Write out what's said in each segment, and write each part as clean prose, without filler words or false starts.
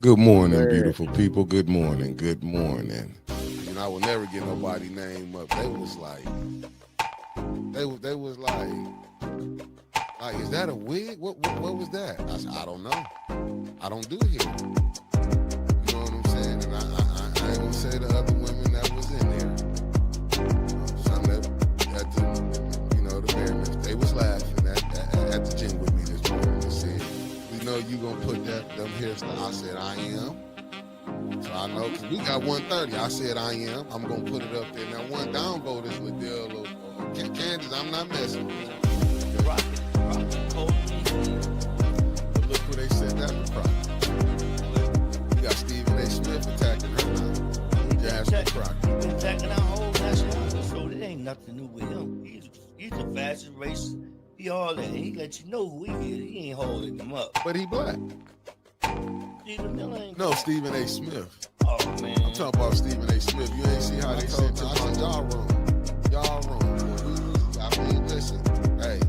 Good morning, Man, beautiful people. Good morning. Good morning. You know, I will never get nobody name up. They was like, they was like, is that a wig? What was that? I said, I don't know. I don't do hair. You know what I'm saying? And I ain't gonna say the other women that was in there. Some that at the, the merriment, they was laughing at the gym with me this morning and said, we know you gonna put them hairstyles. I said, I am. So I know, because we got 130. I said I am. I'm going to put it up there. Now, one downvote is Liddell or Candace. I'm not messing with you. Rocket, But look who they sent out the Crockett. You got Stephen A. Smith attacking her now. Jasmine Crockett. Been attacking our whole nationality, so it ain't nothing new with him. He's a fascist racist. He all that. He let you know who he is. He ain't holding them up. But he black. Stephen Miller ain't. No, Stephen A. Smith. Oh, man. I'm talking about Stephen A. Smith. You ain't see how they sent to my y'all wrong. Y'all wrong. I mean, listen. Hey,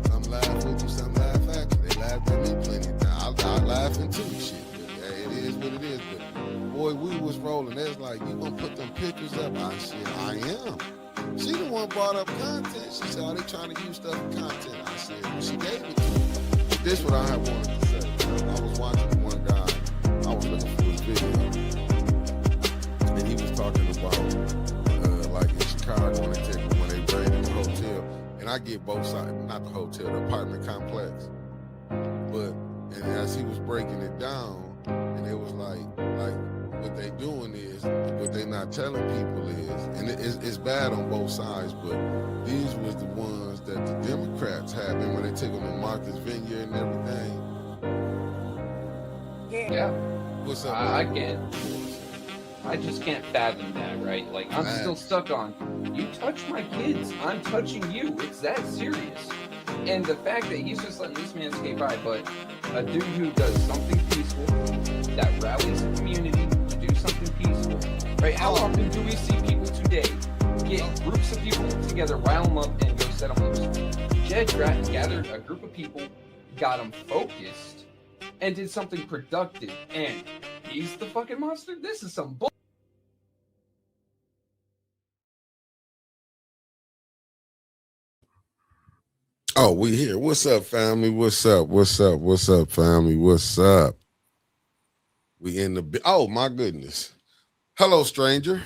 some laugh with you, some laugh at you. They laughed at me plenty of times. I laughing too, shit. But, hey, it is what it is. But boy, we was rolling. They was like, you gonna put them pictures up? I said, I am. She the one brought up content. She said, oh, they trying to use stuff for content. I said, well, she gave it to me. But this what I wanted to say. I was watching one guy. I was looking for his video, and he was talking about like in Chicago when they raided the hotel. And I get both sides, not the hotel, the apartment complex. But and as he was breaking it down, and it was like what they doing is what they not telling people is, and it's bad on both sides. But these was the ones that the Democrats had, and when they took them to Martha's Vineyard and everything. Yeah. What's up? I can't. I just can't fathom that, right? Like, I'm still stuck on, you touch my kids, I'm touching you. It's that serious. And the fact that he's just letting this man skate by, but a dude who does something peaceful, that rallies the community to do something peaceful, right? How often do we see people today get groups of people together, rile them up, and go set them loose? Jed gathered a group of people, got them focused, and did something productive, and he's the fucking monster? This is some bull. Oh, we here. What's up, family? What's up? What's up? What's up, family? What's up? We in the... Oh, my goodness. Hello, stranger.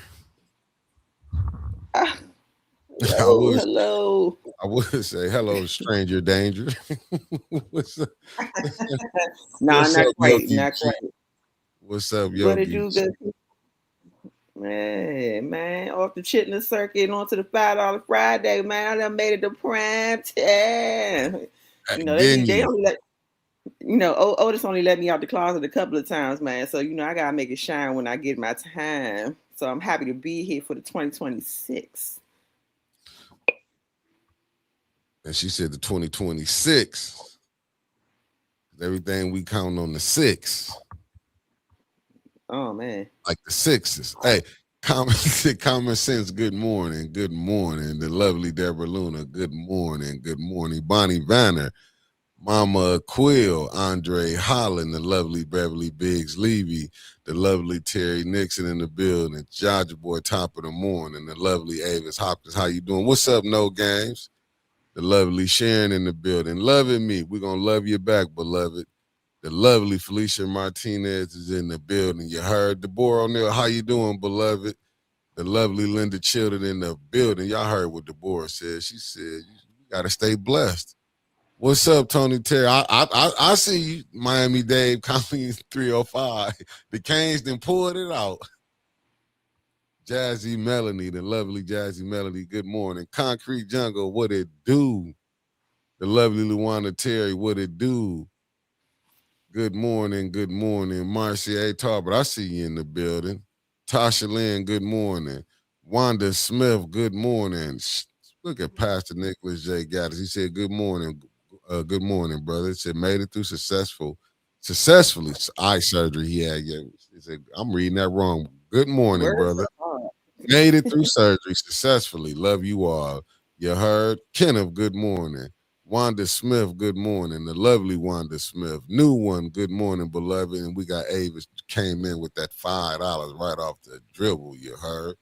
hello. I would say hello, stranger danger. What's up? Nah, What's not up, quite, Yogi not G? quite. What's up, What it Yogi do, G? good? Man, off the chitlin circuit onto the $5 Friday, man. I done made it to prime time. You know, they only let Otis only let me out the closet a couple of times, man. So, I gotta make it shine when I get my time. So I'm happy to be here for the 2026. And she said the 2026. Everything we count on the 6. Oh, man. Like the 6s. Hey, common sense, good morning. Good morning. The lovely Deborah Luna, good morning. Good morning. Bonnie Vanner, Mama Quill, Andre Holland, the lovely Beverly Biggs Levy, the lovely Terry Nixon in the building, Georgia Boy, top of the morning, the lovely Avis Hopkins. How you doing? What's up, No Games? The lovely Sharon in the building. Loving me. We're going to love you back, beloved. The lovely Felicia Martinez is in the building. You heard Deborah O'Neill. How you doing, beloved? The lovely Linda Chilton in the building. Y'all heard what Deborah said. She said, you got to stay blessed. What's up, Tony Terry? I see you, Miami Dade, Comedy 305. The Canes then pulled it out. Jazzy Melanie, the lovely Jazzy Melanie, good morning. Concrete Jungle, what it do? The lovely Luana Terry, what it do? Good morning, good morning. Marcia A. Tarbert, I see you in the building. Tasha Lynn, good morning. Wanda Smith, good morning. Look at Pastor Nicholas J. Gaddis. He said, good morning. Good morning, brother. He said, made it through successfully eye surgery he had. He said, I'm reading that wrong. Good morning, brother. Made it through surgery successfully. Love you all. You heard? Kenneth, good morning. Wanda Smith, good morning. The lovely Wanda Smith. New one, good morning, beloved. And we got Avis came in with that $5 right off the dribble, you heard.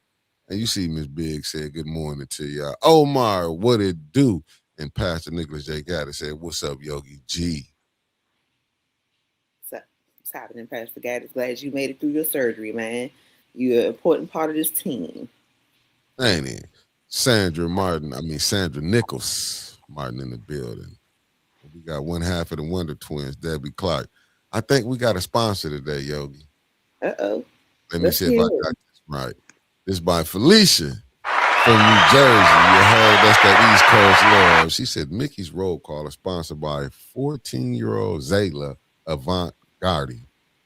And you see Miss Big said good morning to y'all. Omar, what it do? And Pastor Nicholas J. Gaddis said, what's up, Yogi G? What's happening, Pastor Gaddis? Glad you made it through your surgery, man. You're an important part of this team. Ain't it? Sandra Nichols Martin in the building. We got one half of the Wonder Twins, Debbie Clark. I think we got a sponsor today, Yogi. Uh-oh. Let me see if I got this right. This by Felicia from New Jersey. You heard that's that East Coast love. She said Mickey's Roll Call is sponsored by 14-year-old Zayla Avant-Garde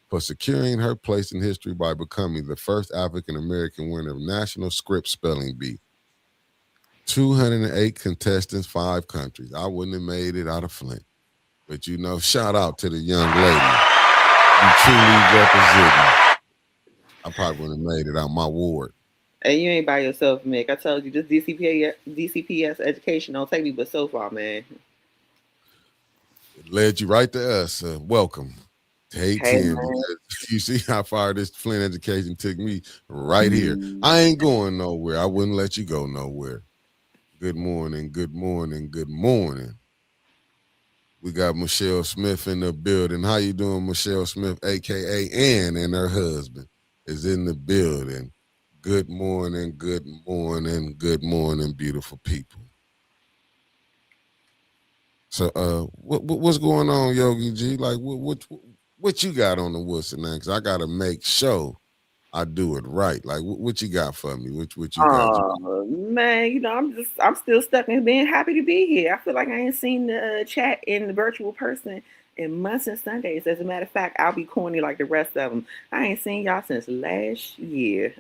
for securing her place in history by becoming the first African-American winner of National Script Spelling Bee. 208 contestants, 5 countries. I wouldn't have made it out of Flint. But, shout out to the young lady. You truly representing. I probably wouldn't have made it out my ward. And you ain't by yourself, Mick. I told you, this DCPS education don't take me but so far, man. It led you right to us. Welcome to 810. You see how far this Flint education took me right here. I ain't going nowhere. I wouldn't let you go nowhere. Good morning, good morning, good morning. We got Michelle Smith in the building. How you doing, Michelle Smith, a.k.a. Ann, and her husband is in the building. Good morning, good morning, good morning, beautiful people. So, what's going on, Yogi G? Like, what you got on the Woodson now? Because I got to make sure I do it right. Like, what you got for me? What you got? Oh, man, I'm still stuck in being happy to be here. I feel like I ain't seen the chat in the virtual person in months and Sundays. As a matter of fact, I'll be corny like the rest of them. I ain't seen y'all since last year.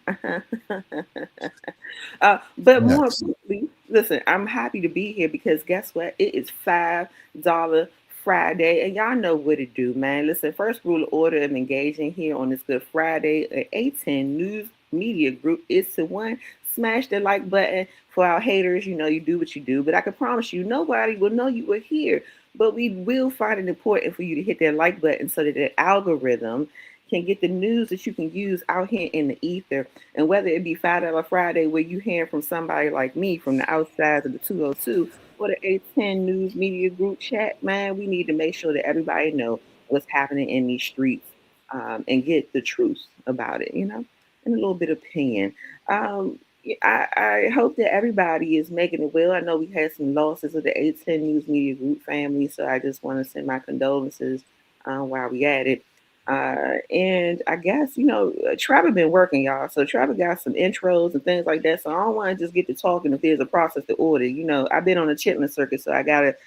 But more importantly, listen, I'm happy to be here because guess what? It is $5 Friday, and y'all know what to do, man. Listen, first rule of order of engaging here on this Good Friday at 810 News Media Group is to one, smash the like button. For our haters, you do what you do, but I can promise you nobody will know you were here. But we will find it important for you to hit that like button so that the algorithm can get the news that you can use out here in the ether. And whether it be $5 Friday where you hear from somebody like me from the outside of the 202 or the 810 News Media Group chat, man, we need to make sure that everybody know what's happening in these streets and get the truth about it, and a little bit of opinion. I hope that everybody is making it well. I know we had some losses of the 810 News Media Group family, so I just want to send my condolences while we at it. And I guess, Trevor been working, y'all. So Trevor got some intros and things like that. So I don't want to just get to talking if there's a process to order. I've been on the chitlin circuit, so I gotta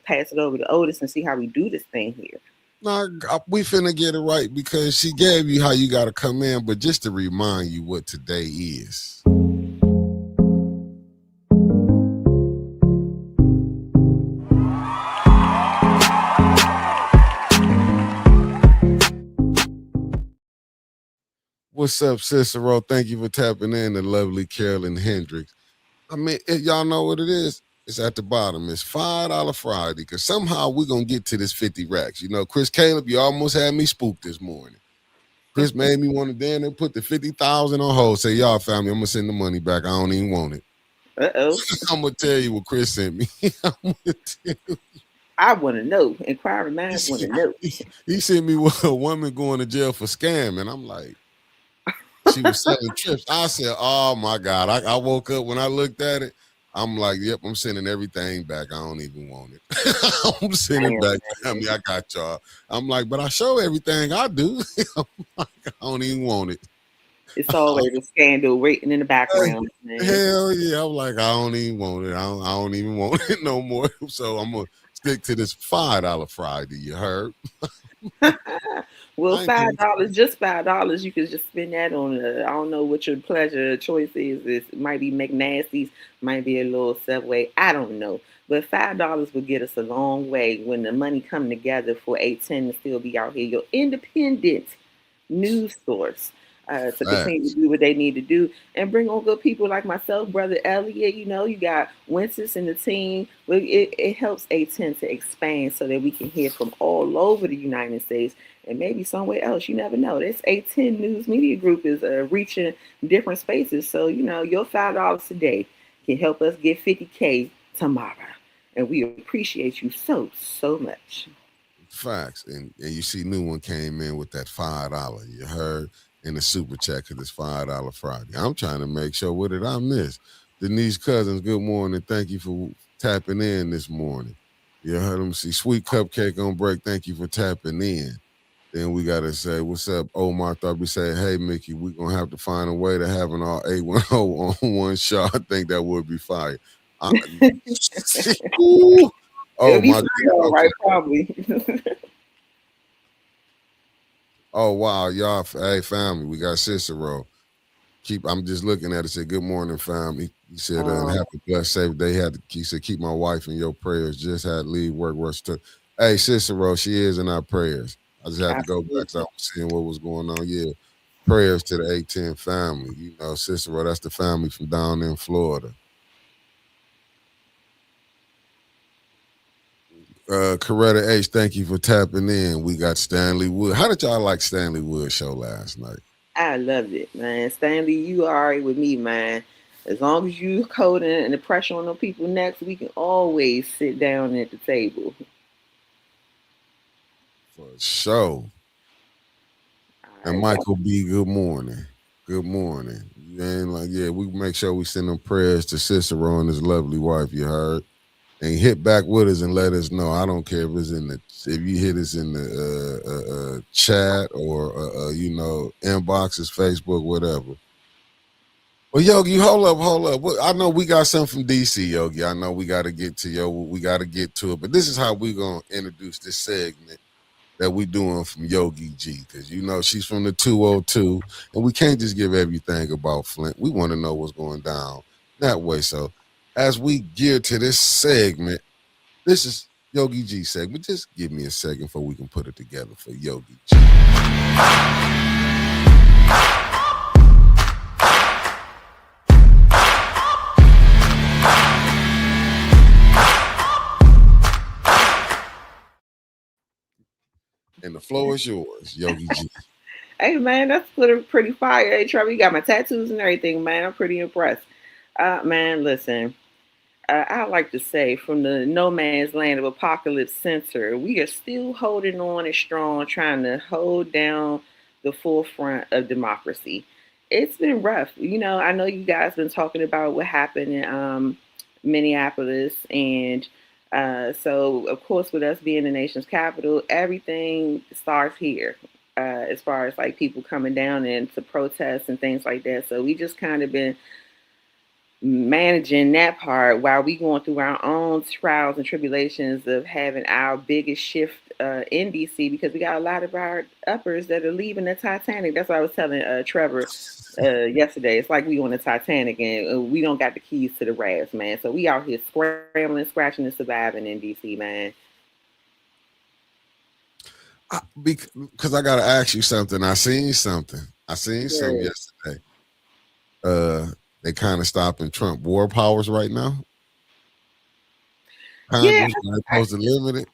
pass it over to Otis and see how we do this thing here. No, we finna get it right because she gave you how you got to come in, but just to remind you what today is. What's up, Cicero? Thank you for tapping in, the lovely Carolyn Hendricks. I mean, y'all know what it is. It's at the bottom. It's $5 Friday because somehow we're going to get to this 50 racks. Chris Caleb, you almost had me spooked this morning. Chris made me want to damn near put the 50,000 on hold. Say, y'all, family, I'm going to send the money back. I don't even want it. Uh-oh. I'm going to tell you what Chris sent me. I want to know. Inquiring minds want to know. He sent me a woman going to jail for scamming. I'm like, she was selling trips. I said, oh, my God. I woke up when I looked at it. I'm like, yep, I'm sending everything back. I don't even want it. I'm sending it back. I got y'all. I'm like, but I show everything I do. I'm like, I don't even want it. It's always a scandal waiting in the background. Man. Hell yeah. I'm like, I don't even want it. I don't even want it no more. So I'm going to stick to this $5 Friday. You heard? Well, $5, just $5. You can just spend that on I don't know what your pleasure choice is. It might be McNasty's, might be a little Subway. I don't know. But $5 will get us a long way when the money come together for 810 to still be out here. Your independent news source. to continue to do what they need to do and bring on good people like myself, Brother Elliot. You got Winston and the team. It helps A10 to expand so that we can hear from all over the United States and maybe somewhere else. You never know. This A10 News Media Group is reaching different spaces. So, your $5 today can help us get 50K tomorrow. And we appreciate you so much. Facts. And you see New One came in with that $5. You heard? In the super chat because it's $5 Friday. I'm trying to make sure, what did I miss? Denise Cousins, good morning. Thank you for tapping in this morning. You heard them. See Sweet Cupcake on break. Thank you for tapping in. Then we got to say, what's up, Omar? Thought we say, hey, Mickey, we're going to have to find a way to have an all 810 on one shot. I think that would be fire. Oh, my God. Right, probably. Oh, wow, y'all. Hey, family, we got Cicero. I'm just looking at it. Said, good morning, family. He said, have a blessed, safe day. He said, keep my wife in your prayers. Just had to leave work. Hey, Cicero, she is in our prayers. I just had to go back because I was seeing what was going on. Yeah, prayers to the A10 family. Cicero, that's the family from down in Florida. Coretta H, thank you for tapping in. We got Stanley Wood. How did y'all like Stanley Wood's show last night? I loved it, man. Stanley, you all right with me, man. As long as you coding and the pressure on the people next, we can always sit down at the table. For sure. And Michael B, good morning. Good morning. And we make sure we send them prayers to Cicero and his lovely wife, you heard? And hit back with us and let us know. I don't care if it's if you hit us in the chat or inboxes, Facebook, whatever. Well, Yogi, hold up. I know we got something from DC, Yogi. I know we got to get to we got to get to it. But this is how we gonna introduce this segment that we doing from Yogi G, because she's from the 202, and we can't just give everything about Flint. We want to know what's going down that way. So, as we gear to this segment, this is Yogi G segment. Just give me a second before we can put it together for Yogi G. And the floor is yours, Yogi G. Hey, man, that's pretty fire. Hey, Trevor, you got my tattoos and everything, man. I'm pretty impressed. Man, listen. I like to say, from the no man's land of Apocalypse Center, we are still holding on and strong, trying to hold down the forefront of democracy. It's been rough. I know you guys been talking about what happened in Minneapolis. And so, of course, with us being the nation's capital, everything starts here as far as like people coming down and to protest and things like that. So we just kind of been managing that part while we going through our own trials and tribulations of having our biggest shift in DC, because we got a lot of our uppers that are leaving the Titanic. That's what I was telling Trevor yesterday. It's like we on the Titanic and we don't got the keys to the rafts, man. So we out here scrambling, scratching, and surviving in DC, man. Because I gotta ask you something. I seen something yesterday. They kind of stopping Trump war powers right now. Congress supposed to limit it.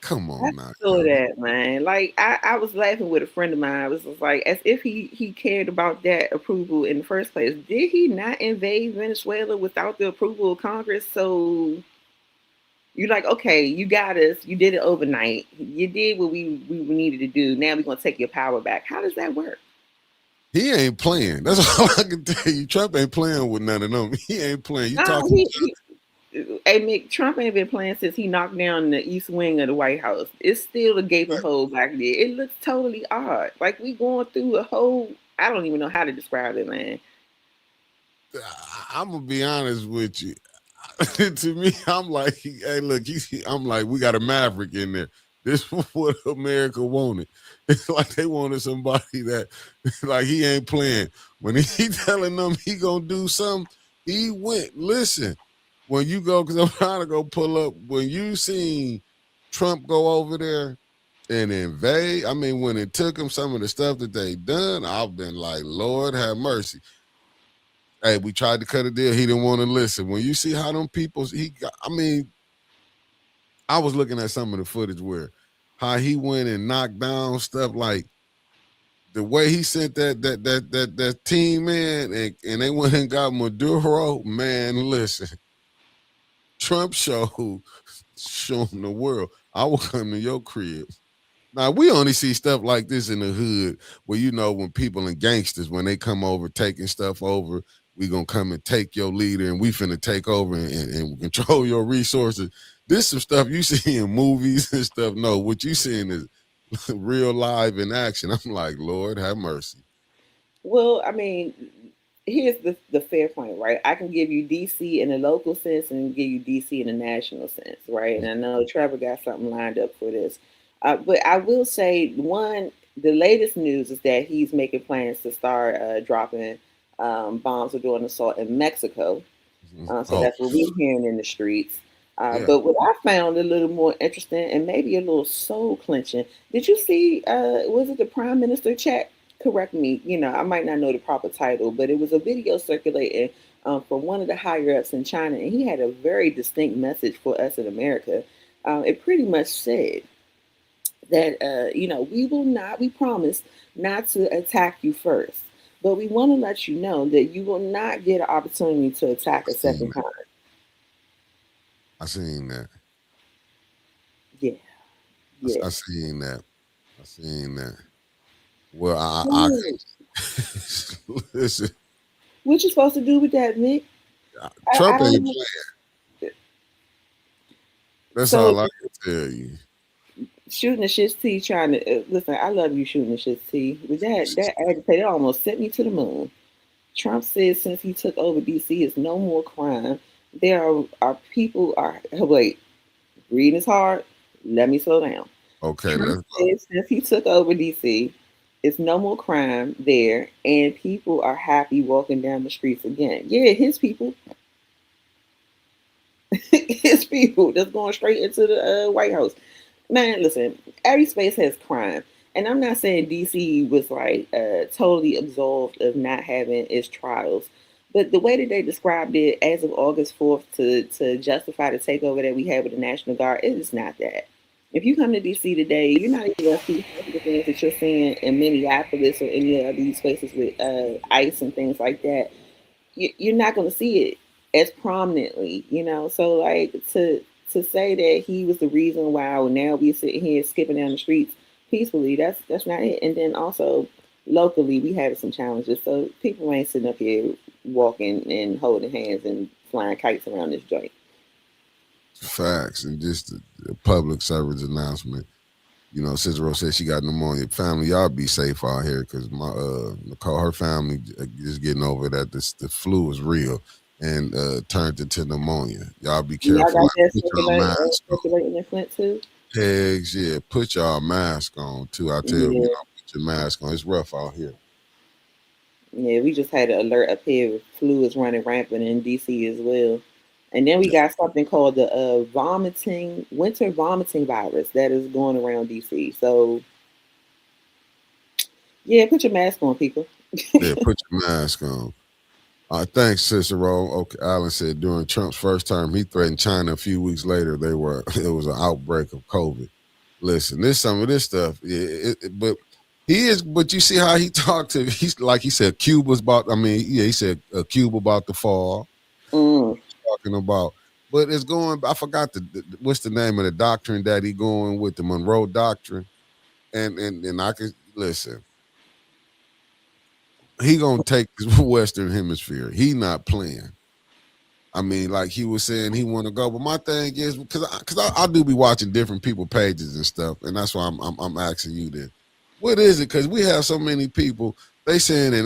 Come on now. So that, man. Like I was laughing with a friend of mine. I was just like, as if he cared about that approval in the first place. Did he not invade Venezuela without the approval of Congress? So you're like, okay, you got us. You did it overnight. You did what we needed to do. Now we're gonna take your power back. How does that work? He ain't playing. That's all I can tell you. Trump ain't playing with none of them. He ain't playing. Hey, Mick, Trump ain't been playing since he knocked down the east wing of the White House. It's still a gaping hole back there. It looks totally odd. Like we going through a whole, I don't even know how to describe it, man. I'm going to be honest with you. To me, I'm like, hey, look, I'm like, we got a maverick in there. This is what America wanted. It's like they wanted somebody that, like, he ain't playing. When he telling them he gonna do something, he went. Listen, when you go, because I'm trying to go pull up, when you seen Trump go over there and invade. I mean, when it took them some of the stuff that they done, I've been like, Lord have mercy. Hey, we tried to cut a deal. He didn't want to listen. When you see how them people, I was looking at some of the footage where how he went and knocked down stuff, like the way he sent that team in, and they went and got Maduro. Man, listen, Trump showed the world, I will come to your crib. Now, we only see stuff like this in the hood where, when people and gangsters, when they come over taking stuff over, we going to come and take your leader and we finna take over and control your resources. This some stuff you see in movies and stuff. No, what you seeing is real live in action. I'm like, Lord, have mercy. Well, I mean, here's the fair point, right? I can give you DC in a local sense and give you DC in a national sense, right? And I know Trevor got something lined up for this. But I will say, the latest news is that he's making plans to start dropping bombs or doing assault in Mexico. So that's what we're hearing in the streets. But what I found a little more interesting and maybe a little soul clenching, did you see, was it the Prime Minister chat? Correct me, I might not know the proper title, but it was a video circulating from one of the higher ups in China, and he had a very distinct message for us in America. It pretty much said that, we promise not to attack you first, but we want to let you know that you will not get an opportunity to attack a second time. I seen that. Yeah. I seen that. Well, I listen. What you supposed to do with that, Nick? Trump ain't playing. That's all I can tell you. Shooting the shit's tea, trying to listen. I love you shooting the shit's tea. With that agitated almost sent me to the moon. Trump says since he took over DC, it's no more crime. There are people are wait. Reading is hard. Let me slow down. Okay. Trump says since he took over DC, it's no more crime there, and people are happy walking down the streets again. Yeah, his people. His people that's going straight into the White House. Man, listen, every space has crime. And I'm not saying DC was like totally absolved of not having its trials. But the way that they described it as of August 4th to justify the takeover that we have with the National Guard, it is not that. If you come to DC today, you're not even going to see the things that you're seeing in Minneapolis or any of these places with ICE and things like that. You're not going to see it as prominently, So like to say that he was the reason why now we're sitting here skipping down the streets peacefully, that's not it. And then also locally, we had some challenges, so people ain't sitting up here walking and holding hands and flying kites around this joint. Facts. And just the public service announcement. Cicero said she got pneumonia. Family, y'all be safe out here because my Nicole, her family is getting over that. The flu is real and turned into pneumonia. Y'all be careful. Y'all got that circulating in Flint too? Eggs, yeah. Put y'all mask on too. I tell you, put your mask on. It's rough out here. Yeah, we just had an alert up here. Flu is running rampant in DC as well. And then we got something called the winter vomiting virus that is going around DC. So, yeah, put your mask on, people. Yeah, put your mask on. Thanks, Cicero. Okay, Allen said during Trump's first term, he threatened China. A few weeks later, it was an outbreak of COVID. Listen, there's some of this stuff, but he is. But you see how he talked to? He's like he said, Cuba's about. I mean, yeah, he said Cuba about to fall. Talking about, but it's going. I forgot what's the name of the doctrine that he going with, the Monroe Doctrine, and I could listen. He gonna take this Western Hemisphere. He not playing. I mean, like he was saying, he want to go. But my thing is because I do be watching different people pages and stuff, and that's why I'm asking you this. What is it? Because we have so many people. They saying it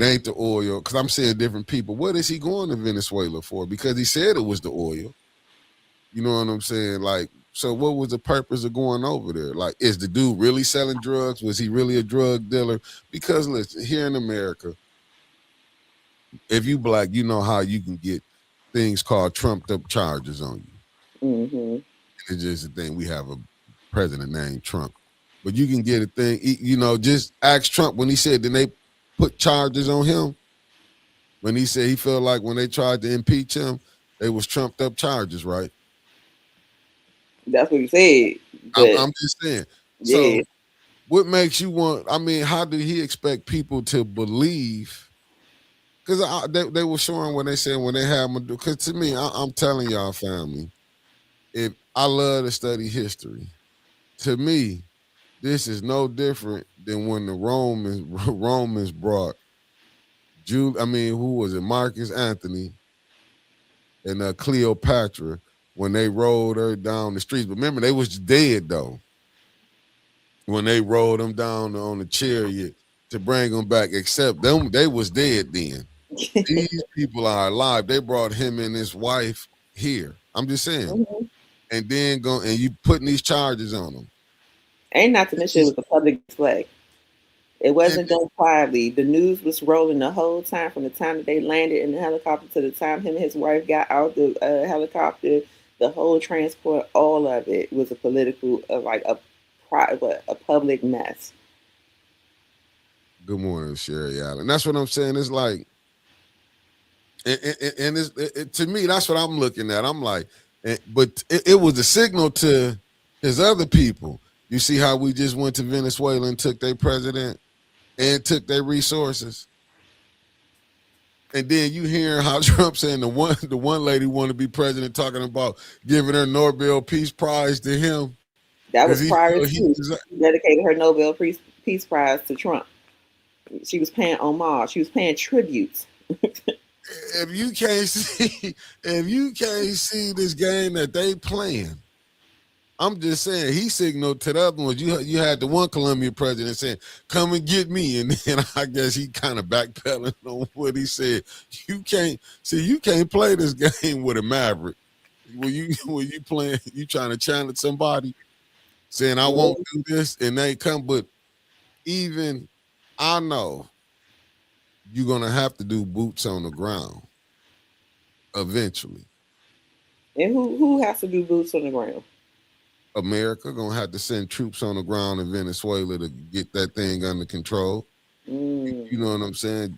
ain't the oil. Because I'm seeing different people. What is he going to Venezuela for? Because he said it was the oil. You know what I'm saying? Like, so what was the purpose of going over there? Like, is the dude really selling drugs? Was he really a drug dealer? Because listen, here in America, if you black, you know how you can get things called trumped up charges on you. Mm-hmm. It's just a thing. We have a president named Trump. But you can get a thing, just ask Trump when he said, then they put charges on him. When he said he felt like when they tried to impeach him, they was trumped up charges, right? That's what he said. I'm just saying. Yeah. So what makes you want, how do he expect people to believe? Because they were showing when they said when they had him, because to me, I'm telling y'all, family, if I love to study history, to me, this is no different than when the Romans brought who was it? Marcus Antony and Cleopatra when they rolled her down the streets. But remember, they was dead though. When they rolled them down on the chariot to bring them back, except them, they was dead then. These people are alive. They brought him and his wife here. I'm just saying. Mm-hmm. And then you putting these charges on them. Ain't not to mention it was a public display. It wasn't done quietly. The news was rolling the whole time from the time that they landed in the helicopter to the time him and his wife got out the helicopter. The whole transport, all of it was a political, a public mess. Good morning, Sherry Allen. That's what I'm saying. It's like, and to me, that's what I'm looking at. I'm like, but it was a signal to his other people. You see how we just went to Venezuela and took their president and took their resources, and then you hear how Trump saying the one lady want to be president, talking about giving her Nobel Peace Prize to him. That was prior to she dedicated her Nobel Peace Prize to Trump. She was paying homage. She was paying tributes. If you can't see this game that they playing, I'm just saying he signaled to the other ones. You had the one Colombian president saying, "Come and get me," and then I guess he kind of backpedaling on what he said. You can't play this game with a maverick. When you playing, you trying to challenge somebody, saying I won't do this, and they come. But even I know you're gonna have to do boots on the ground eventually. And who has to do boots on the ground? America gonna have to send troops on the ground in Venezuela to get that thing under control. You know what I'm saying?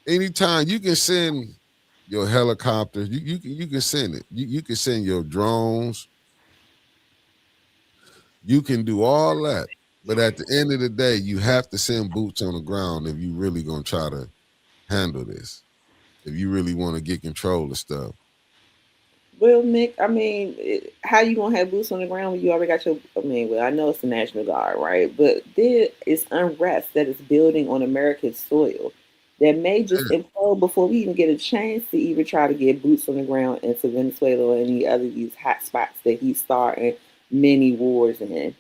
Anytime you can send your helicopters, you can send it. You can send your drones. You can do all that. But at the end of the day, you have to send boots on the ground if you really gonna try to handle this. If you really want to get control of stuff. Well, Mick, how you gonna have boots on the ground when you already got your? I know it's the National Guard, right? But there is unrest that is building on American soil that may just implode before we even get a chance to even try to get boots on the ground into Venezuela or any other of these hot spots that he's starting many wars in.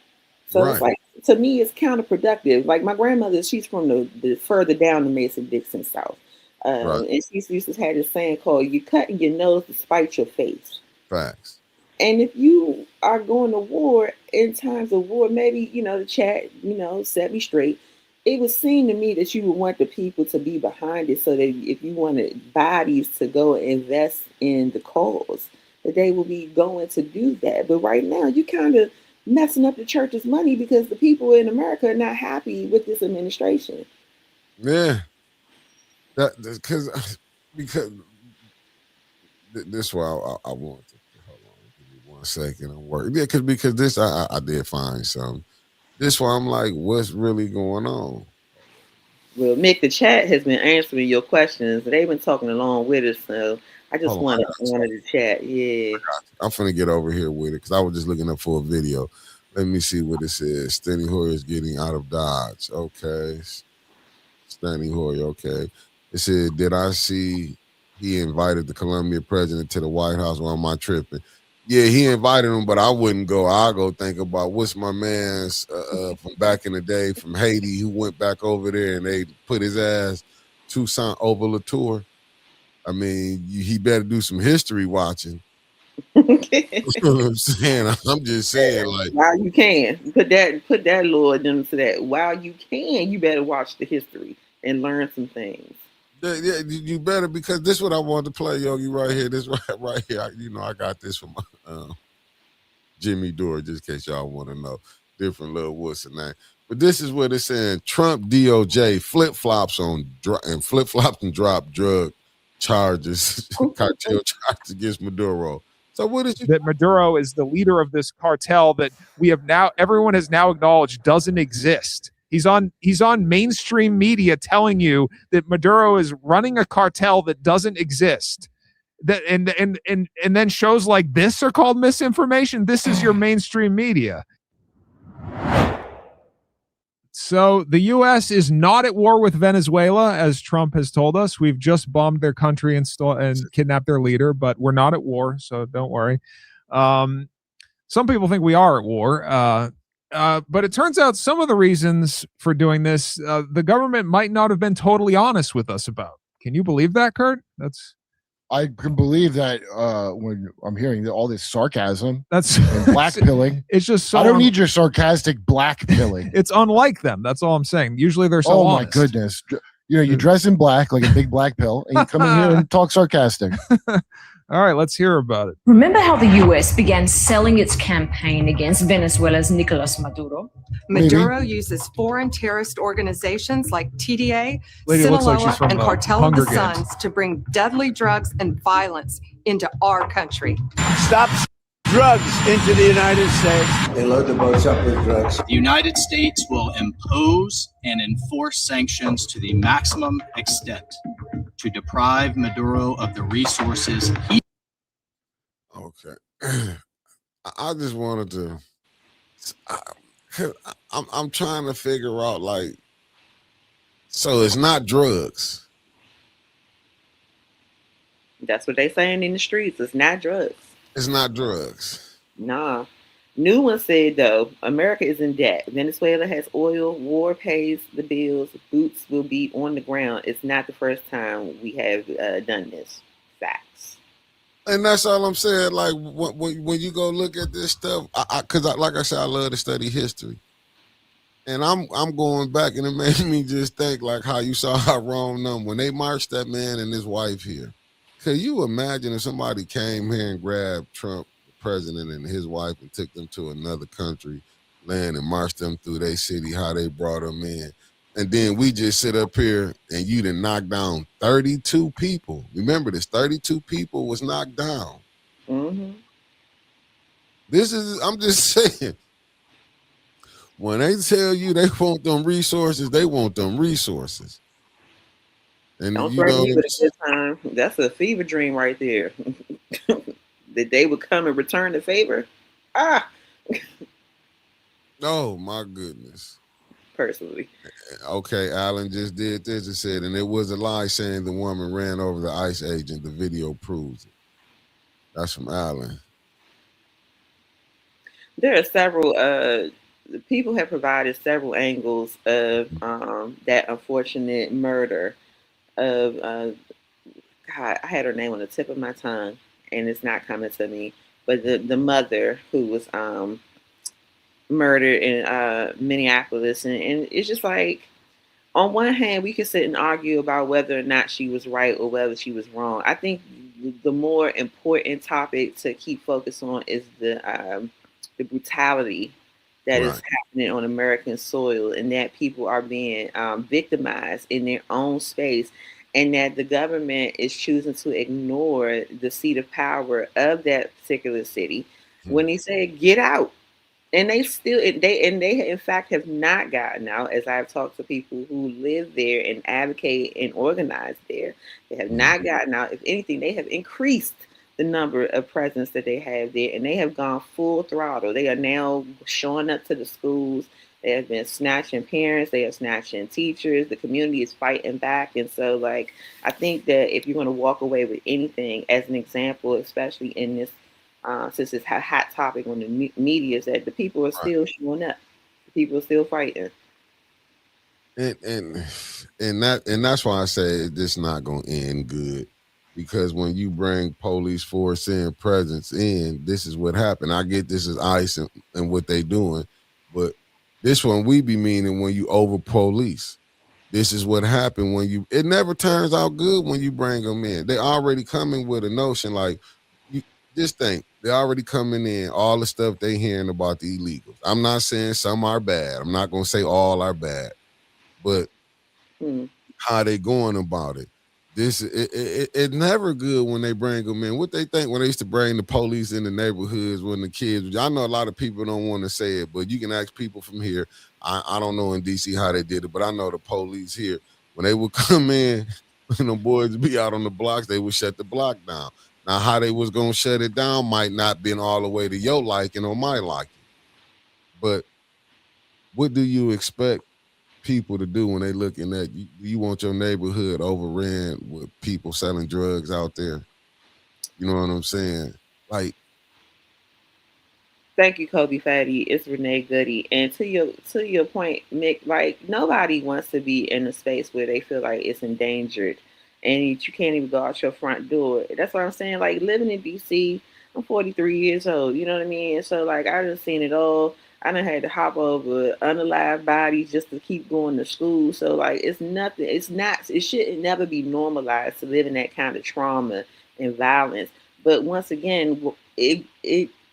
So It's like, to me, it's counterproductive. Like my grandmother, she's from the further down the Mason-Dixon South. And she used to have this saying called, "You cutting your nose to spite your face." Facts. And if you are going to war in times of war, maybe, the chat, set me straight. It would seem to me that you would want the people to be behind it so that if you wanted bodies to go invest in the cause, that they will be going to do that. But right now, you kind of messing up the church's money because the people in America are not happy with this administration. Yeah. Because this is why I want to hold on. Give me 1 second. I'm working. Yeah, because this I did find some. This why I'm like, what's really going on? Well, Mick, the chat has been answering your questions. They've been talking along with us, so I just wanted to chat. Yeah, I'm finna get over here with it because I was just looking up for a video. Let me see what it says. Steny Hoyer is getting out of Dodge. Okay, Steny Hoyer. Okay. It said, did I see he invited the Colombian president to the White House while my tripping? Yeah, he invited him, but I wouldn't go. I'll go think about what's my man's from back in the day from Haiti who went back over there and they put his ass Toussaint Louverture. He better do some history watching. You know what I'm saying? I'm just saying, like, while you can put that Lord into that. While you can, you better watch the history and learn some things. Yeah, you better, because this is what I wanted to play, Yogi, right here. This right here. I got this from Jimmy Dore, just in case y'all want to know. Different little what's the name. But this is what it's saying. Trump DOJ flip-flops and drop drug charges, cartel charges against Maduro. So what is that Maduro is the leader of this cartel that everyone has now acknowledged doesn't exist. He's on mainstream media telling you that Maduro is running a cartel that doesn't exist. That and then shows like this are called misinformation. This is your mainstream media. So the U.S. is not at war with Venezuela, as Trump has told us. We've just bombed their country and kidnapped their leader, but we're not at war, so don't worry. Some people think we are at war, but it turns out some of the reasons for doing this, the government might not have been totally honest with us about. Can you believe that, Kurt? I can believe that when I'm hearing all this sarcasm and that's black pilling. It's just so I don't need your sarcastic black pilling. It's unlike them. That's all I'm saying. Usually they're so honest. My goodness. You dress in black like a big black pill and you come in here and talk sarcastic. All right, let's hear about it. Remember how the U.S. began selling its campaign against Venezuela's Nicolas Maduro? Maduro uses foreign terrorist organizations like TDA, Sinaloa, Sinaloa, and Cartel of the Hunger Games. Suns to bring deadly drugs and violence into our country. Stop drugs into the United States. They load the boats up with drugs. The United States will impose and enforce sanctions to the maximum extent to deprive Maduro of the resources he... Okay. I just wanted to... I'm trying to figure out, like, so it's not drugs. That's what they saying in the streets. It's not drugs. It's not drugs. Nah. New one said, though, America is in debt. Venezuela has oil. War pays the bills. Boots will be on the ground. It's not the first time we have done this. Facts. And that's all I'm saying. Like, when you go look at this stuff, because like I said, I love to study history. And I'm going back, and it made me just think, like, how you saw how wrong them when they marched that man and his wife here. Could you imagine if somebody came here and grabbed Trump, the president, and his wife and took them to another country, land, and marched them through their city, how they brought them in? And then we just sit up here and you done knocked down 32 people. Remember this, 32 people was knocked down. Mm-hmm. I'm just saying, when they tell you they want them resources, they want them resources. And don't threaten me with a good time. That's a fever dream right there. That they would come and return the favor. Oh my goodness. Personally. Okay, Alan just did this and said, and it was a lie saying the woman ran over the ICE agent. The video proves it. That's from Alan. There are several people have provided several angles of that unfortunate murder of God, I had her name on the tip of my tongue and it's not coming to me, but the mother who was murdered in Minneapolis, and it's just like, on one hand we could sit and argue about whether or not she was right or whether she was wrong. I think the more important topic to keep focus on is the brutality that is happening on American soil, and that people are being victimized in their own space, and that the government is choosing to ignore the seat of power of that particular city when they say get out. And they in fact have not gotten out, as I've talked to people who live there and advocate and organize there. They have not gotten out. If anything, they have increased the number of presence that they have there, and they have gone full throttle. They are now showing up to the schools. They have been snatching parents. They are snatching teachers. The community is fighting back. And so, like, I think that if you're going to walk away with anything as an example, especially in this, since it's a hot topic on the media, is that the people are still showing up. The people are still fighting. And that's why I say this not going to end good. Because when you bring police force in, presence in, this is what happened. I get this is ICE and what they doing, but this one we be meaning when you over police. This is what happened when it never turns out good when you bring them in. They already coming with a notion like, just think, They're already coming in, all the stuff they hearing about the illegals. I'm not saying some are bad. I'm not going to say all are bad. But how they going about it. It's never good when they bring them in. What they think when they used to bring the police in the neighborhoods when the kids, I know a lot of people don't want to say it, but you can ask people from here. I don't know in DC how they did it, but I know the police here, when they would come in and the boys would be out on the blocks, they would shut the block down. Now, how they was going to shut it down might not been all the way to your liking or my liking. But what do you expect people to do when they looking at you want your neighborhood overran with people selling drugs out there? You know what I'm saying? Like, thank you, Kobe Fatty. It's Renee Goody. And to your point, Mick, like nobody wants to be in a space where they feel like it's endangered and you can't even go out your front door. That's what I'm saying. Like living in DC, I'm 43 years old. You know what I mean? And so like I done seen it all. I done had to hop over unalive bodies just to keep going to school. So like it's nothing. It's not. It shouldn't never be normalized to live in that kind of trauma and violence. But once again, it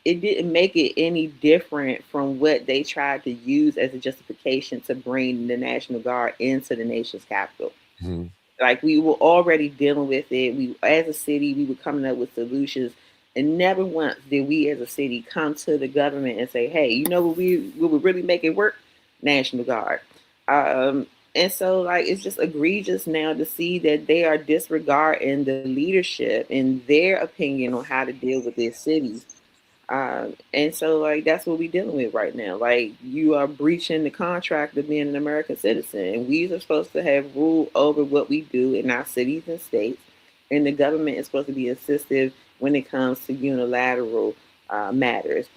didn't make it any different from what they tried to use as a justification to bring the National Guard into the nation's capital. Mm-hmm. Like we were already dealing with it. We, as a city, we were coming up with solutions. And never once did we as a city come to the government and say, hey, you know what we would really make it work? National Guard. And so like it's just egregious now to see that they are disregarding the leadership and their opinion on how to deal with their cities. And so like that's what we're dealing with right now. Like you are breaching the contract of being an American citizen. And we are supposed to have rule over what we do in our cities and states. And the government is supposed to be assistive when it comes to unilateral matters.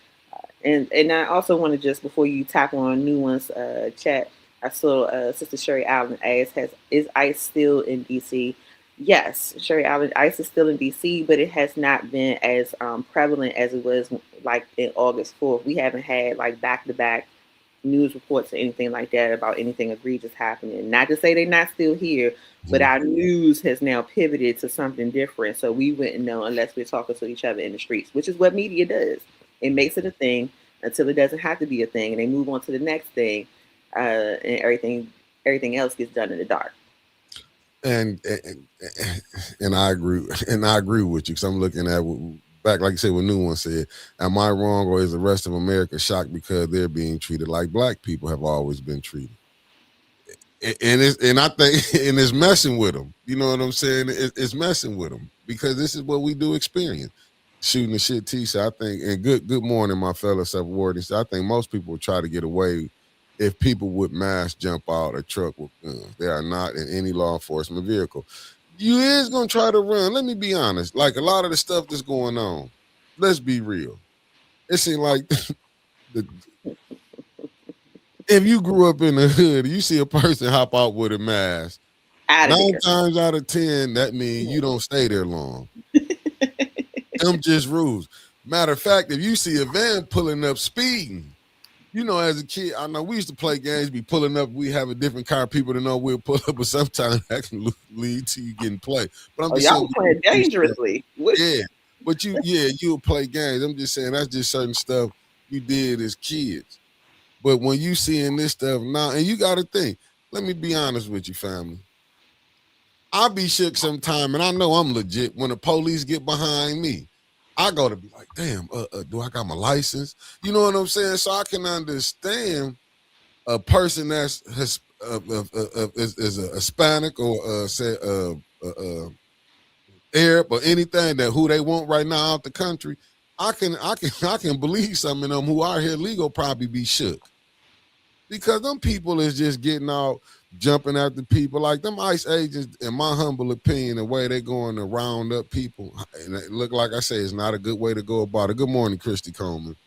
And I also want to just, before you tackle on new ones, chat, I saw Sister Sherry Allen ask, is ICE still in DC? Yes, Sherry Allen, ICE is still in DC, but it has not been as prevalent as it was like in August 4th. We haven't had like back-to-back news reports or anything like that about anything egregious happening. Not to say they're not still here, but our news has now pivoted to something different. So we wouldn't know unless we're talking to each other in the streets, which is what media does. It makes it a thing until it doesn't have to be a thing. And they move on to the next thing. And everything else gets done in the dark. And I agree. And I agree with you because I'm looking at back, like you said, what New One said. Am I wrong, or is the rest of America shocked because they're being treated like black people have always been treated? And I think it's messing with them. You know what I'm saying? It's messing with them because this is what we do experience. Shooting the shit Tisha, I think, and good morning, my fellow self-wardens. I think most people would try to get away if people with masks jump out a truck with guns. They are not in any law enforcement vehicle. You is gonna try to run. Let me be honest. Like a lot of the stuff that's going on, let's be real. It seems like if you grew up in the hood, you see a person hop out with a mask. 9 times out of 10, that means you don't stay there long. Them just rules. Matter of fact, if you see a van pulling up speeding, you know, as a kid, I know we used to play games, be pulling up. We have a different car of people to know we'll pull up, but sometimes that can lead to you getting played. But I'm just y'all playing dangerously. Yeah, but you'll play games. I'm just saying that's just certain stuff you did as kids. But when you seeing this stuff now, and you got to think, let me be honest with you, family. I'll be shook sometime, and I know I'm legit. When the police get behind me, I go to be like, damn, do I got my license? You know what I'm saying? So I can understand a person that's is a Hispanic or Arab or anything that who they want right now out the country. I can believe some of them who are here legal probably be shook because them people is just getting out, jumping after people like them ICE agents. In my humble opinion, the way they going to round up people, and it look like I say, it's not a good way to go about it. Good morning, Christy Coleman.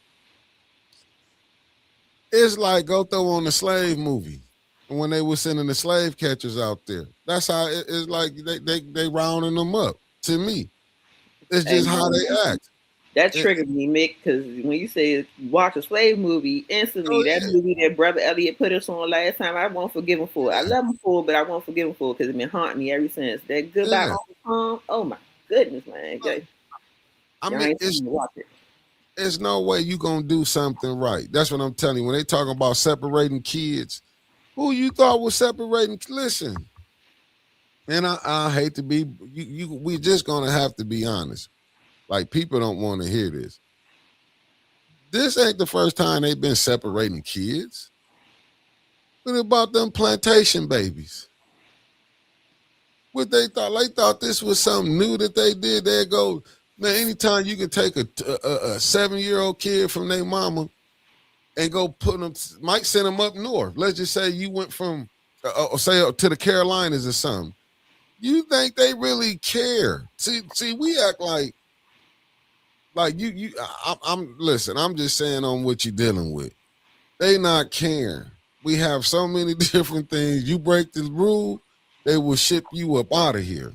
It's like go throw on the slave movie when they were sending the slave catchers out there. That's how it's like they rounding them up. To me, it's just how they act. That triggered me, Mick, because when you say watch a slave movie, instantly that movie that Brother Elliot put us on last time, I won't forgive him for it. I love him for it, but I won't forgive him for it because it's been haunting me ever since. That Goodbye Uncle Tom, oh my goodness, man. I mean, watch it. there's no way you gonna do something right. That's what I'm telling you. When they talking about separating kids, who you thought was separating? Listen, and I hate to be we just gonna have to be honest. Like, people don't want to hear this. This ain't the first time they've been separating kids. What about them plantation babies? What they thought this was something new that they did. They go, man, anytime you can take a 7-year-old kid from their mama and go put them, might send them up north. Let's just say you went from, say, to the Carolinas or something. You think they really care? See, we act like listen, I'm just saying on what you're dealing with. They not caring. We have so many different things. You break the rule, they will ship you up out of here.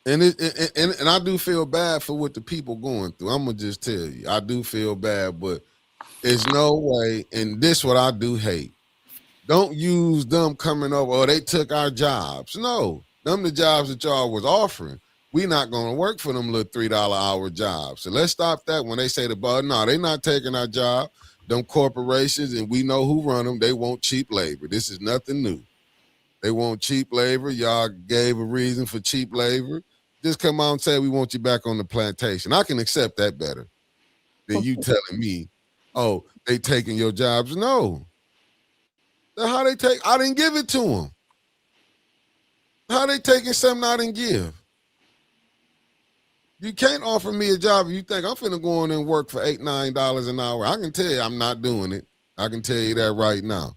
And and I do feel bad for what the people going through. I'm gonna just tell you, I do feel bad, but there's no way. And this what I do hate. Don't use them coming over. Oh, they took our jobs. No, them the jobs that y'all was offering. We not gonna work for them little $3 hour jobs. So let's stop that when they say no, they not taking our job. Them corporations, and we know who run them. They want cheap labor. This is nothing new. They want cheap labor. Y'all gave a reason for cheap labor. Just come out and say we want you back on the plantation. I can accept that better than you telling me, oh, they taking your jobs. No. That's how they take. I didn't give it to them. How they taking something I didn't give? You can't offer me a job if you think I'm finna go in and work for $8, $9 an hour. I can tell you I'm not doing it. I can tell you that right now.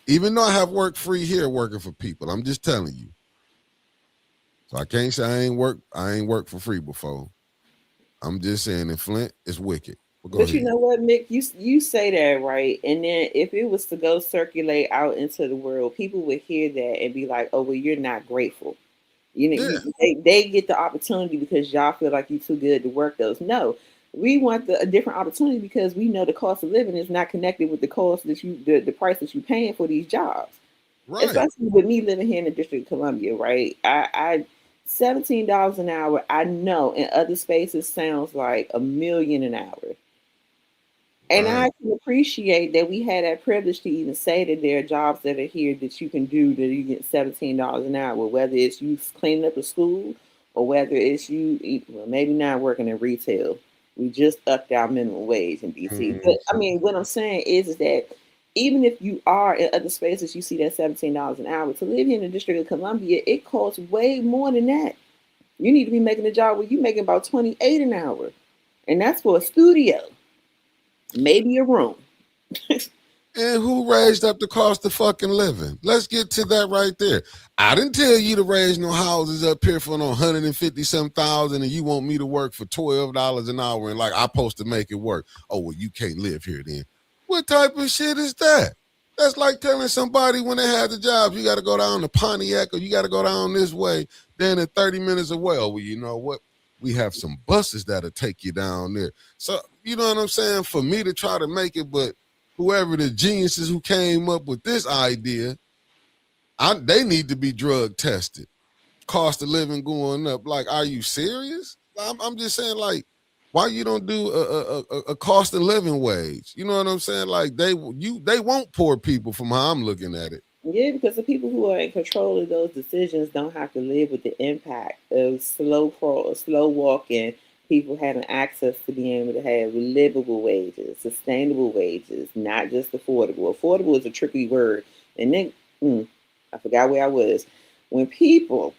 Even though I have worked free here working for people, I'm just telling you. So I can't say I ain't worked for free before. I'm just saying in Flint, it's wicked. But you know what, Mick? You say that, right? And then if it was to go circulate out into the world, people would hear that and be like, oh, well, you're not grateful. You know, they get the opportunity because y'all feel like you're too good to work those. No, we want a different opportunity because we know the cost of living is not connected with the cost that the price that you're paying for these jobs. Right. Especially with me living here in the District of Columbia, right? I $17 an hour, I know in other spaces sounds like $1 million an hour. And I can appreciate that we had that privilege to even say that there are jobs that are here that you can do that you get $17 an hour, whether it's you cleaning up a school or whether it's you, well, maybe not working in retail. We just upped our minimum wage in DC. But I mean, what I'm saying is that even if you are in other spaces, you see that $17 an hour, to live here in the District of Columbia, it costs way more than that. You need to be making a job where you're making about $28 an hour. And that's for a studio. Maybe a room. And who raised up the cost of fucking living? Let's get to that right there. I didn't tell you to raise no houses up here for no 150-some thousand and you want me to work for $12 an hour and like I'm supposed to make it work. Oh, well, you can't live here then. What type of shit is that? That's like telling somebody when they had the job, you got to go down to Pontiac or you got to go down this way, then in 30 minutes away. Oh, well, you know what? We have some buses that'll take you down there. So, you know what I'm saying? For me to try to make it, but whoever the geniuses who came up with this idea, they need to be drug tested. Cost of living going up. Like, are you serious? I'm just saying, like, why you don't do a cost of living wage? You know what I'm saying? Like, they want poor people from how I'm looking at it. Yeah, because the people who are in control of those decisions don't have to live with the impact of slow walking, people having access to being able to have livable wages, sustainable wages, not just affordable. Affordable is a tricky word. And then I forgot where I was. When people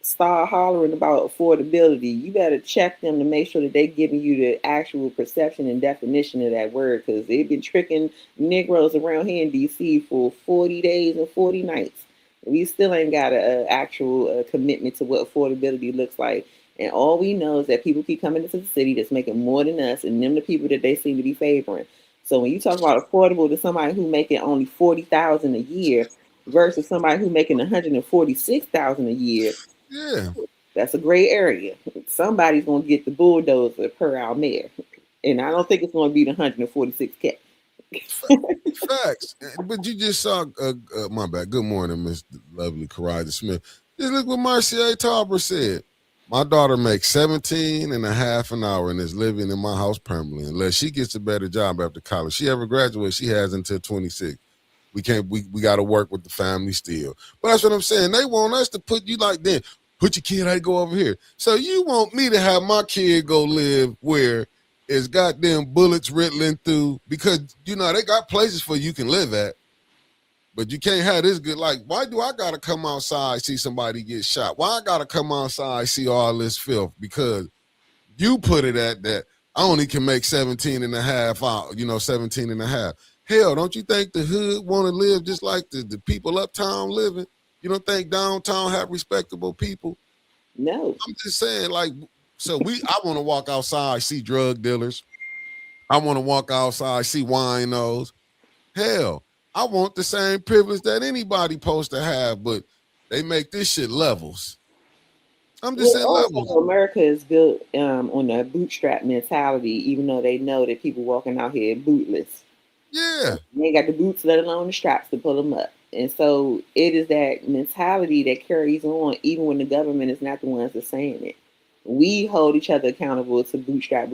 start hollering about affordability, you better check them to make sure that they're giving you the actual perception and definition of that word, because they've been tricking Negroes around here in DC for 40 days and 40 nights. We still ain't got an actual commitment to what affordability looks like. And all we know is that people keep coming into the city that's making more than us, and them the people that they seem to be favoring. So when you talk about affordable to somebody who making only $40,000 a year versus somebody who making $146,000 a year, yeah, that's a gray area. Somebody's gonna get the bulldozer per our mayor, and I don't think it's gonna be the 146K. Facts. But you just saw, my bad. Good morning, Miss Lovely Karaja Smith. Just look what Marcia Tauber said. My daughter makes 17 and a half an hour and is living in my house permanently unless she gets a better job after college. She ever graduates, she has until 26. We got to work with the family still. But that's what I'm saying. They want us to put you like, then put your kid, I go over here. So you want me to have my kid go live where it's goddamn bullets riddling through, because, you know, they got places for you can live at. But you can't have this good. Like, why do I got to come outside, see somebody get shot? Why I got to come outside, see all this filth? Because you put it at that I only can make 17 and a half out, 17 and a half. Hell, don't you think the hood want to live just like the people uptown living? You don't think downtown have respectable people? No. I'm just saying, like, so I want to walk outside, see drug dealers. I want to walk outside, see winos. Hell, I want the same privilege that anybody supposed to have, but they make this shit levels. I'm just saying levels. America is built on a bootstrap mentality, even though they know that people walking out here bootless. Yeah. They ain't got the boots, let alone the straps to pull them up. And so it is that mentality that carries on even when the government is not the ones that's saying it. We hold each other accountable to bootstrap.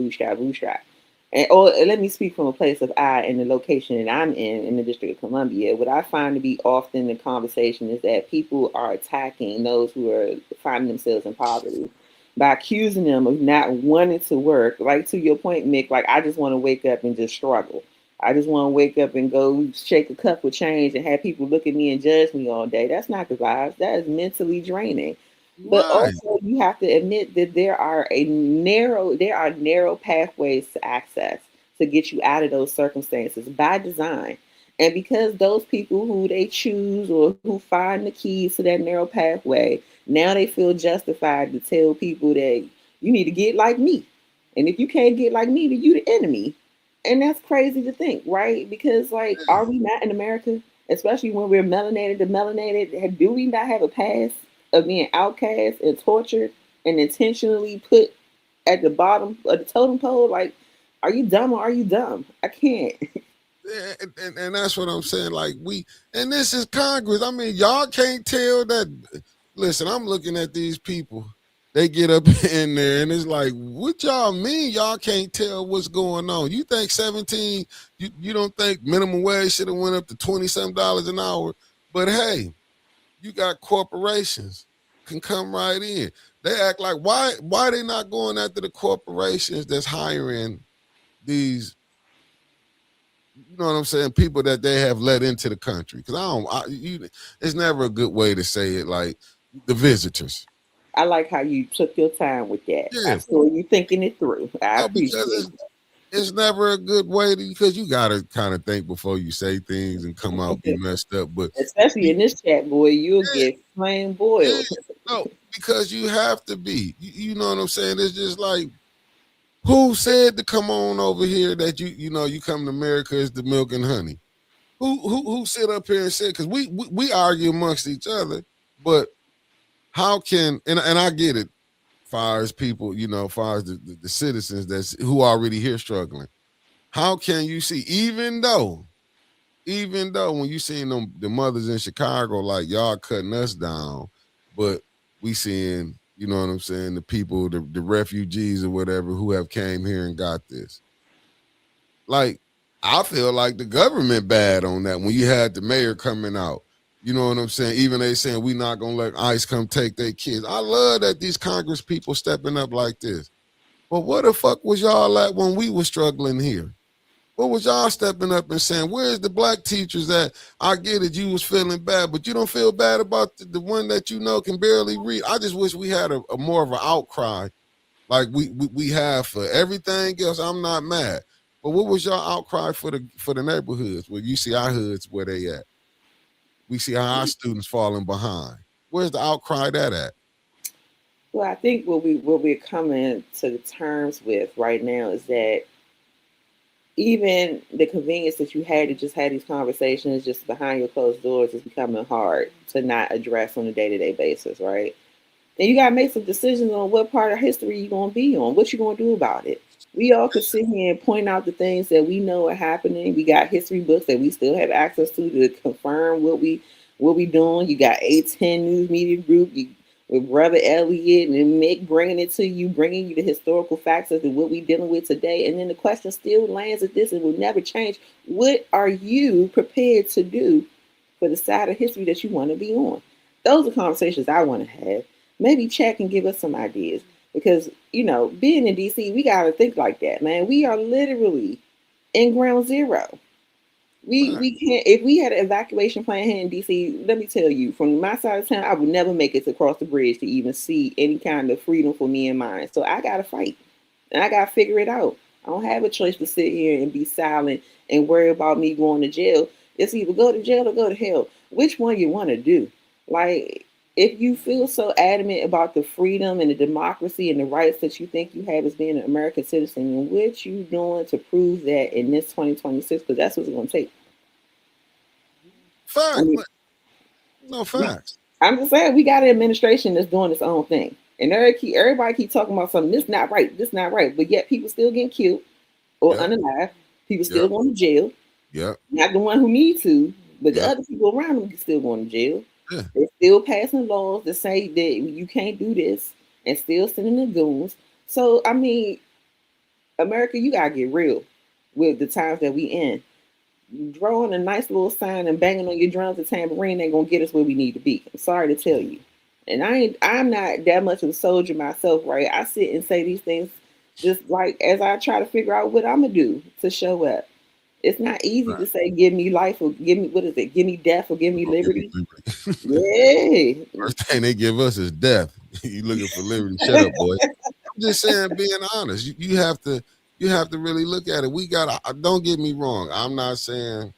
And let me speak from a place of I and the location that I'm in the District of Columbia. What I find to be often the conversation is that people are attacking those who are finding themselves in poverty by accusing them of not wanting to work. Like, to your point, Mick, like, I just want to wake up and just struggle. I just want to wake up and go shake a cup of change and have people look at me and judge me all day. That's not the vibes. That is mentally draining. But also, you have to admit that there are narrow pathways to access to get you out of those circumstances by design. And because those people who they choose or who find the keys to that narrow pathway, now they feel justified to tell people that you need to get like me. And if you can't get like me, then you the enemy. And that's crazy to think, right? Because, like, are we not in America, especially when we're melanated to melanated, do we not have a past of being outcast and tortured and intentionally put at the bottom of the totem pole? Like, are you dumb or are you dumb? I can't. Yeah, and that's what I'm saying. Like, and this is Congress. I mean, y'all can't tell that. Listen, I'm looking at these people. They get up in there and it's like, what y'all mean? Y'all can't tell what's going on. You think 17, you don't think minimum wage should have went up to $20-some an hour? But hey, you got corporations can come right in. They act like, why they not going after the corporations that's hiring these, you know what I'm saying, people that they have let into the country? Because it's never a good way to say it, like the visitors. I like how you took your time with that. Yeah. I saw you thinking it through. I appreciate it. It's never a good way because you gotta kind of think before you say things and come out be messed up. But especially in this chat, boy, you'll get plain boiled. Yeah. No, because you have to be. You know what I'm saying? It's just like, who said to come on over here that you come to America is the milk and honey? Who sit up here and said, because we argue amongst each other, but how can, and I get it, far as people, far as the citizens who already here struggling. How can you see, even though when you seen the mothers in Chicago, like, y'all cutting us down, but we seeing, you know what I'm saying, the people, the refugees or whatever who have came here and got this. Like, I feel like the government bad on that when you had the mayor coming out. You know what I'm saying? Even they saying we not gonna let ICE come take their kids. I love that these Congress people stepping up like this. But what the fuck was y'all at when we were struggling here? What was y'all stepping up and saying, where's the black teachers at? I get it, you was feeling bad, but you don't feel bad about the one that can barely read. I just wish we had a more of an outcry like we have for everything else. I'm not mad. But what was y'all outcry for the neighborhoods where you see our hoods where they at? We see how our students falling behind. Where's the outcry that at? Well, I think what we're coming to terms with right now is that even the convenience that you had to just have these conversations just behind your closed doors is becoming hard to not address on a day-to-day basis, right? And you got to make some decisions on what part of history you're going to be on, what you're going to do about it. We all could sit here and point out the things that we know are happening. We got history books that we still have access to confirm what we doing. You got A10 News Media Group. with Brother Elliot and Mick bringing it to you, bringing you the historical facts of what we're dealing with today. And then the question still lands at this and will never change. What are you prepared to do for the side of history that you want to be on? Those are conversations I want to have. Maybe Chat can give us some ideas because, you know, being in DC, we got to think like that, man. We are literally in ground zero. We can't, if we had an evacuation plan here in DC, let me tell you, from my side of town, I would never make it to cross the bridge to even see any kind of freedom for me and mine. So I got to fight and I got to figure it out. I don't have a choice to sit here and be silent and worry about me going to jail. It's either go to jail or go to hell. Which one you want to do? Like, if you feel so adamant about the freedom and the democracy and the rights that you think you have as being an American citizen, what you doing to prove that in this 2026? Because that's what it's going to take. Facts. No facts. I'm just saying, we got an administration that's doing its own thing. And everybody keep talking about something, this not right, this not right. But yet people still getting killed or unalive. People still going to jail. Yeah. Not the one who need to, but the other people around them still going to jail. Yeah. They're still passing laws that say that you can't do this and still sending the goons. So, I mean, America, you got to get real with the times that we in. Drawing a nice little sign and banging on your drums and tambourine ain't going to get us where we need to be. I'm sorry to tell you. And I'm not that much of a soldier myself, right? I sit and say these things just like as I try to figure out what I'm going to do to show up. It's not easy to say, give me life or give me, what is it? Give me death or give me liberty. Yeah. First thing they give us is death. You looking for liberty. Shut up, boy. I'm just saying, being honest, you have to really look at it. We got to, don't get me wrong. I'm not saying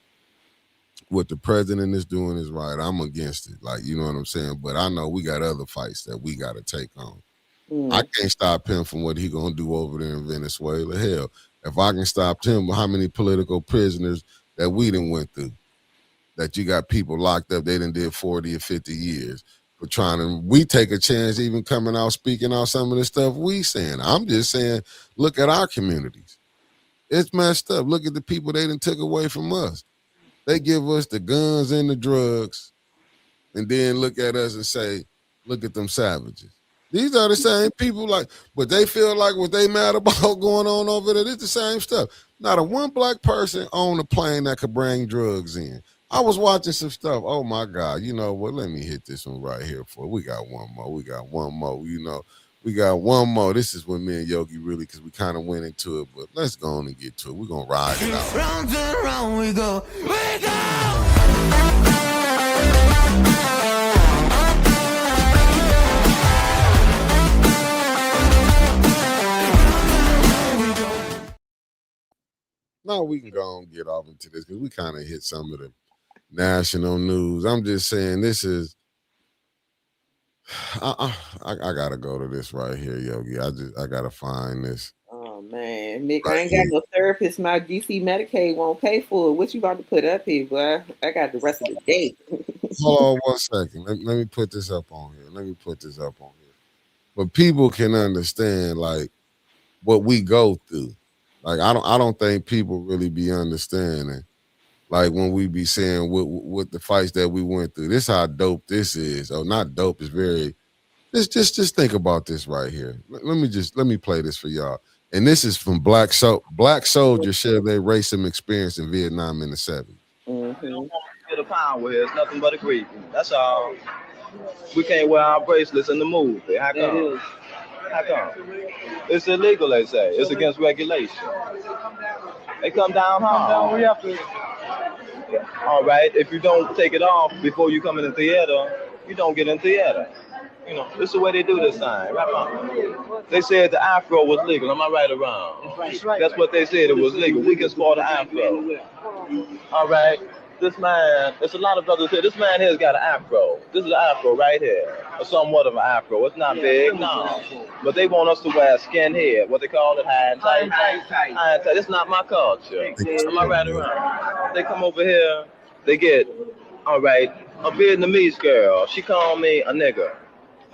what the president is doing is right. I'm against it. Like, you know what I'm saying? But I know we got other fights that we got to take on. I can't stop him from what he going to do over there in Venezuela. Hell, if I can stop him, how many political prisoners that we done went through, that you got people locked up, they done did 40 or 50 years for trying to, we take a chance even coming out, speaking out some of the stuff we saying. I'm just saying, look at our communities. It's messed up. Look at the people they done took away from us. They give us the guns and the drugs and then look at us and say, look at them savages. These are the same people, like, but they feel like what they mad about going on over there, it's the same stuff. Not a one black person on a plane that could bring drugs in. I was watching some stuff. Oh my God, you know what? Let me hit this one right here for. We got one more. You know, we got one more. This is when me and Yogi really, because we kind of went into it, but let's go on and get to it. We're gonna ride it out. Round and round we go. Now we can go and get off into this because we kind of hit some of the national news. I'm just saying this is. I gotta go to this right here, Yogi. I gotta find this. Oh man, Mick, I ain't got no therapist. My DC Medicaid won't pay for it. What you about to put up here, boy? I got the rest of the day. Hold on 1 second. Let me put this up on here. But people can understand like what we go through. Like I don't think people really be understanding. Like when we be saying what the fights that we went through. This how dope this is. Oh, not dope. It's very. Just think about this right here. Let me play this for y'all. And this is from Black soldiers share their racism experience in Vietnam in the 70s. Mm-hmm. Get a pound where it's nothing but a greeting. That's all. We can't wear our bracelets in the movie. How come? It's illegal, they say. It's against regulation. They come down hard. We have to. All right. If you don't take it off before you come in the theater, you don't get in theater. You know, this is the way they do this thing. Right on. They said the afro was legal. Am I right or wrong? That's what they said. It was legal. We can sport the afro. All right. This man, there's a lot of brothers here. This man here's got an afro. This is an afro right here. Or somewhat of an afro. It's not big, no. But they want us to wear skin head. What they call it, high and tight. High and tight. It's not my culture. Am I right or wrong? They come over here. They get, all right, a Vietnamese girl. She called me a nigger.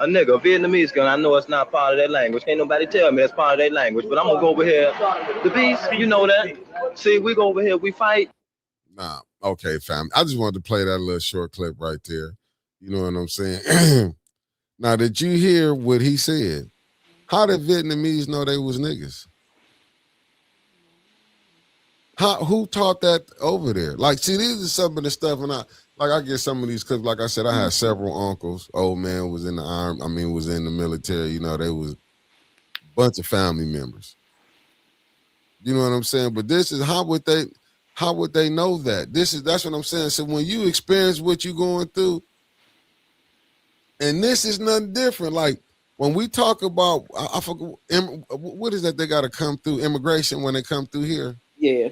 A Vietnamese girl. I know it's not part of their language. Can't nobody tell me that's part of their language. But I'm going to go over here. The beast, you know that. See, we go over here. We fight. Nah. Okay, fam. I just wanted to play that little short clip right there. You know what I'm saying? Now, did you hear what he said? How did Vietnamese know they was niggas? Who taught that over there? Like, see, these are some of the stuff, and I get some of these because, like I said, I had several uncles. Old man was in the army. I mean, was in the military. You know, they was a bunch of family members. You know what I'm saying? But this is how would they know that? That's what I'm saying. So when you experience what you're going through, and this is nothing different. Like when we talk about, I forget what is that they got to come through immigration when they come through here. Yeah.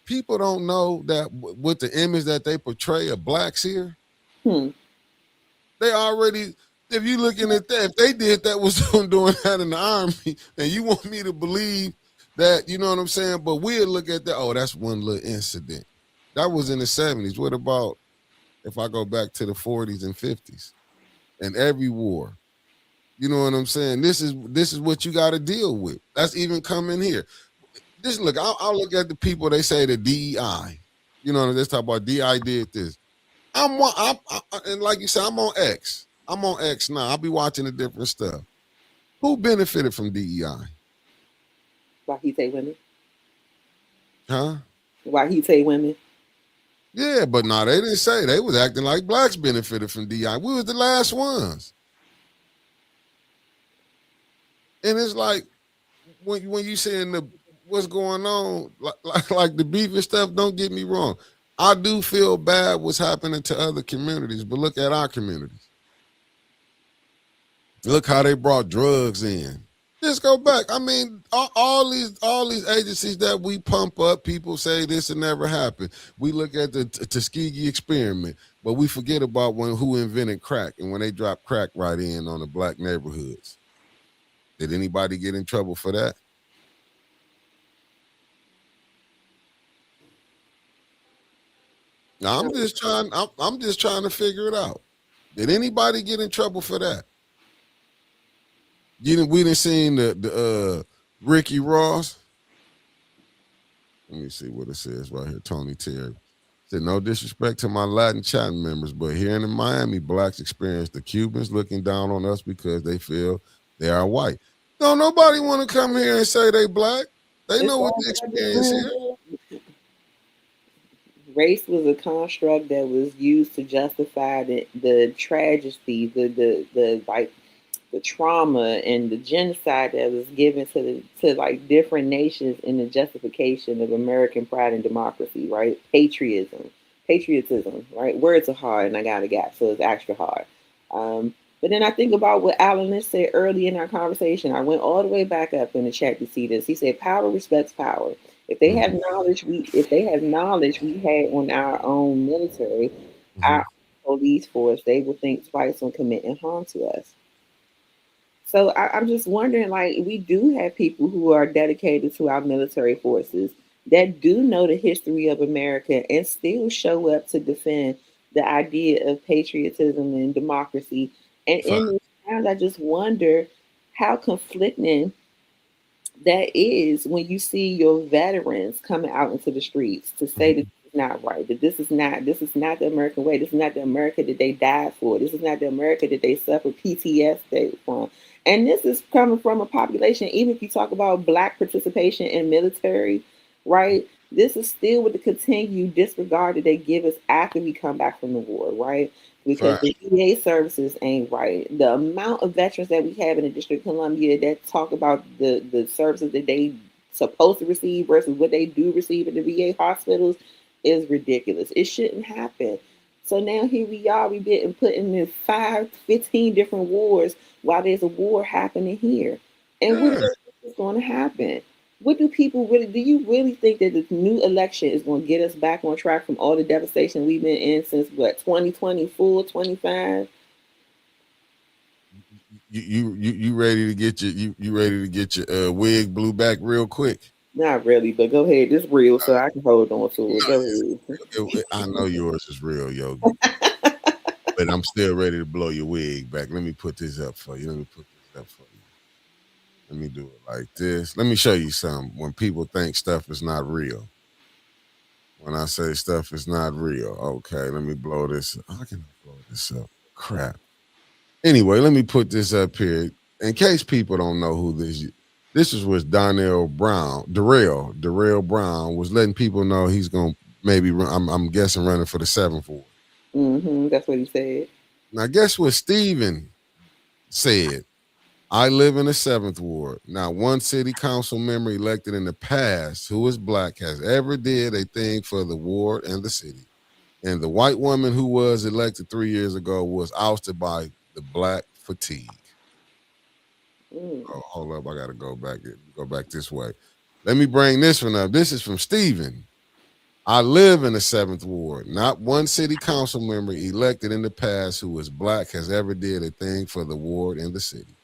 People don't know that with the image that they portray of blacks here, they already, if you looking at that, if they did that was doing that in the army, and you want me to believe that, you know what I'm saying? But we'll look at that, oh, that's one little incident. That was in the 70s. What about if I go back to the 40s and 50s and every war? You know what I'm saying? This is what you got to deal with. That's even coming here. Just look, I'll look at the people, they say the DEI. You know, let's talk about DEI did this. And like you said, I'm on X. I'm on X now. I'll be watching the different stuff. Who benefited from DEI? Why he say women? Huh? Why he say women? Yeah, but no, they didn't say. They was acting like blacks benefited from DEI. We was the last ones. And it's like, when you saying what's going on, like the beef and stuff, don't get me wrong. I do feel bad what's happening to other communities, but look at our communities. Look how they brought drugs in. Just go back. I mean, all these agencies that we pump up, people say this will never happen. We look at the Tuskegee experiment, but we forget about who invented crack and when they dropped crack right in on the black neighborhoods. Did anybody get in trouble for that? Now, I'm just trying to figure it out. Did anybody get in trouble for that? We didn't see the Ricky Ross. Let me see what it says right here. Tony Terry said, no disrespect to my Latin chatting members, but here in Miami, blacks experience the Cubans looking down on us because they feel they are white. No, nobody want to come here and say they black. They know what the experience here. Race was a construct that was used to justify the tragedy, the trauma and the genocide that was given to like different nations in the justification of American pride and democracy, right? Patriotism, right? Words are hard, and I got a gap, so it's extra hard. But then I think about what Alan said early in our conversation. I went all the way back up in the chat to see this. He said, "Power respects power. If they have knowledge, we had on our own military, our police force, they will think twice on committing harm to us." So I'm just wondering, like, we do have people who are dedicated to our military forces that do know the history of America and still show up to defend the idea of patriotism and democracy. And in these times, I just wonder how conflicting that is when you see your veterans coming out into the streets to say that this is not right, that this is not the American way, this is not the America that they died for, this is not the America that they suffered PTSD from. And this is coming from a population, even if you talk about black participation in military, right? This is still with the continued disregard that they give us after we come back from the war, right? Because the VA services ain't right. The amount of veterans that we have in the District of Columbia that talk about the services that they supposed to receive versus what they do receive at the VA hospitals is ridiculous. It shouldn't happen. So now here we are, we getting put in 15 different wars while there's a war happening here. And what is going to happen? What do you really think that the new election is going to get us back on track from all the devastation we've been in since 2020, full 25? You ready to get your wig blew back real quick? Not really, but go ahead. It's real, so I can hold on to it. Go ahead. I know yours is real, yo. But I'm still ready to blow your wig back. Let me put this up for you. Let me do it like this. Let me show you something. When people think stuff is not real. When I say stuff is not real. Okay, let me blow this. How can I blow this up? Crap. Anyway, let me put this up here in case people don't know who this was Darrell Brown was letting people know he's going to maybe run, I'm guessing running for the 7th ward. That's what he said. Now, guess what Stephen said? I live in the 7th ward. Now, one city council member elected in the past who is black has ever did a thing for the ward and the city. And the white woman who was elected 3 years ago was ousted by the black fatigue. Oh, hold up. I got to go back this way. Let me bring this one up. This is from Stephen. I live in the 7th ward. Not one city council member elected in the past who is black has ever did a thing for the ward and the city.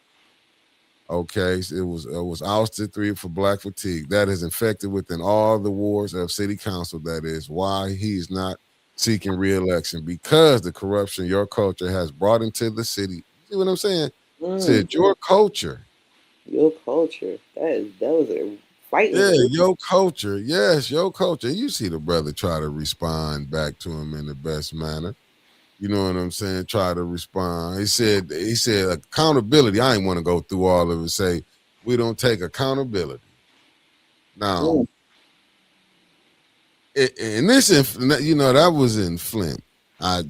Okay, so it was ousted 3 for black fatigue. That is infected within all the wards of city council. That is why he's not seeking re-election, because the corruption your culture has brought into the city. See what I'm saying? Said your culture. Your culture. That was a fight. Yeah, your culture. Yes, your culture. You see the brother try to respond back to him in the best manner. You know what I'm saying? Try to respond. He said accountability. I ain't want to go through all of it. Say we don't take accountability. Now, and this, that was in Flint. I'm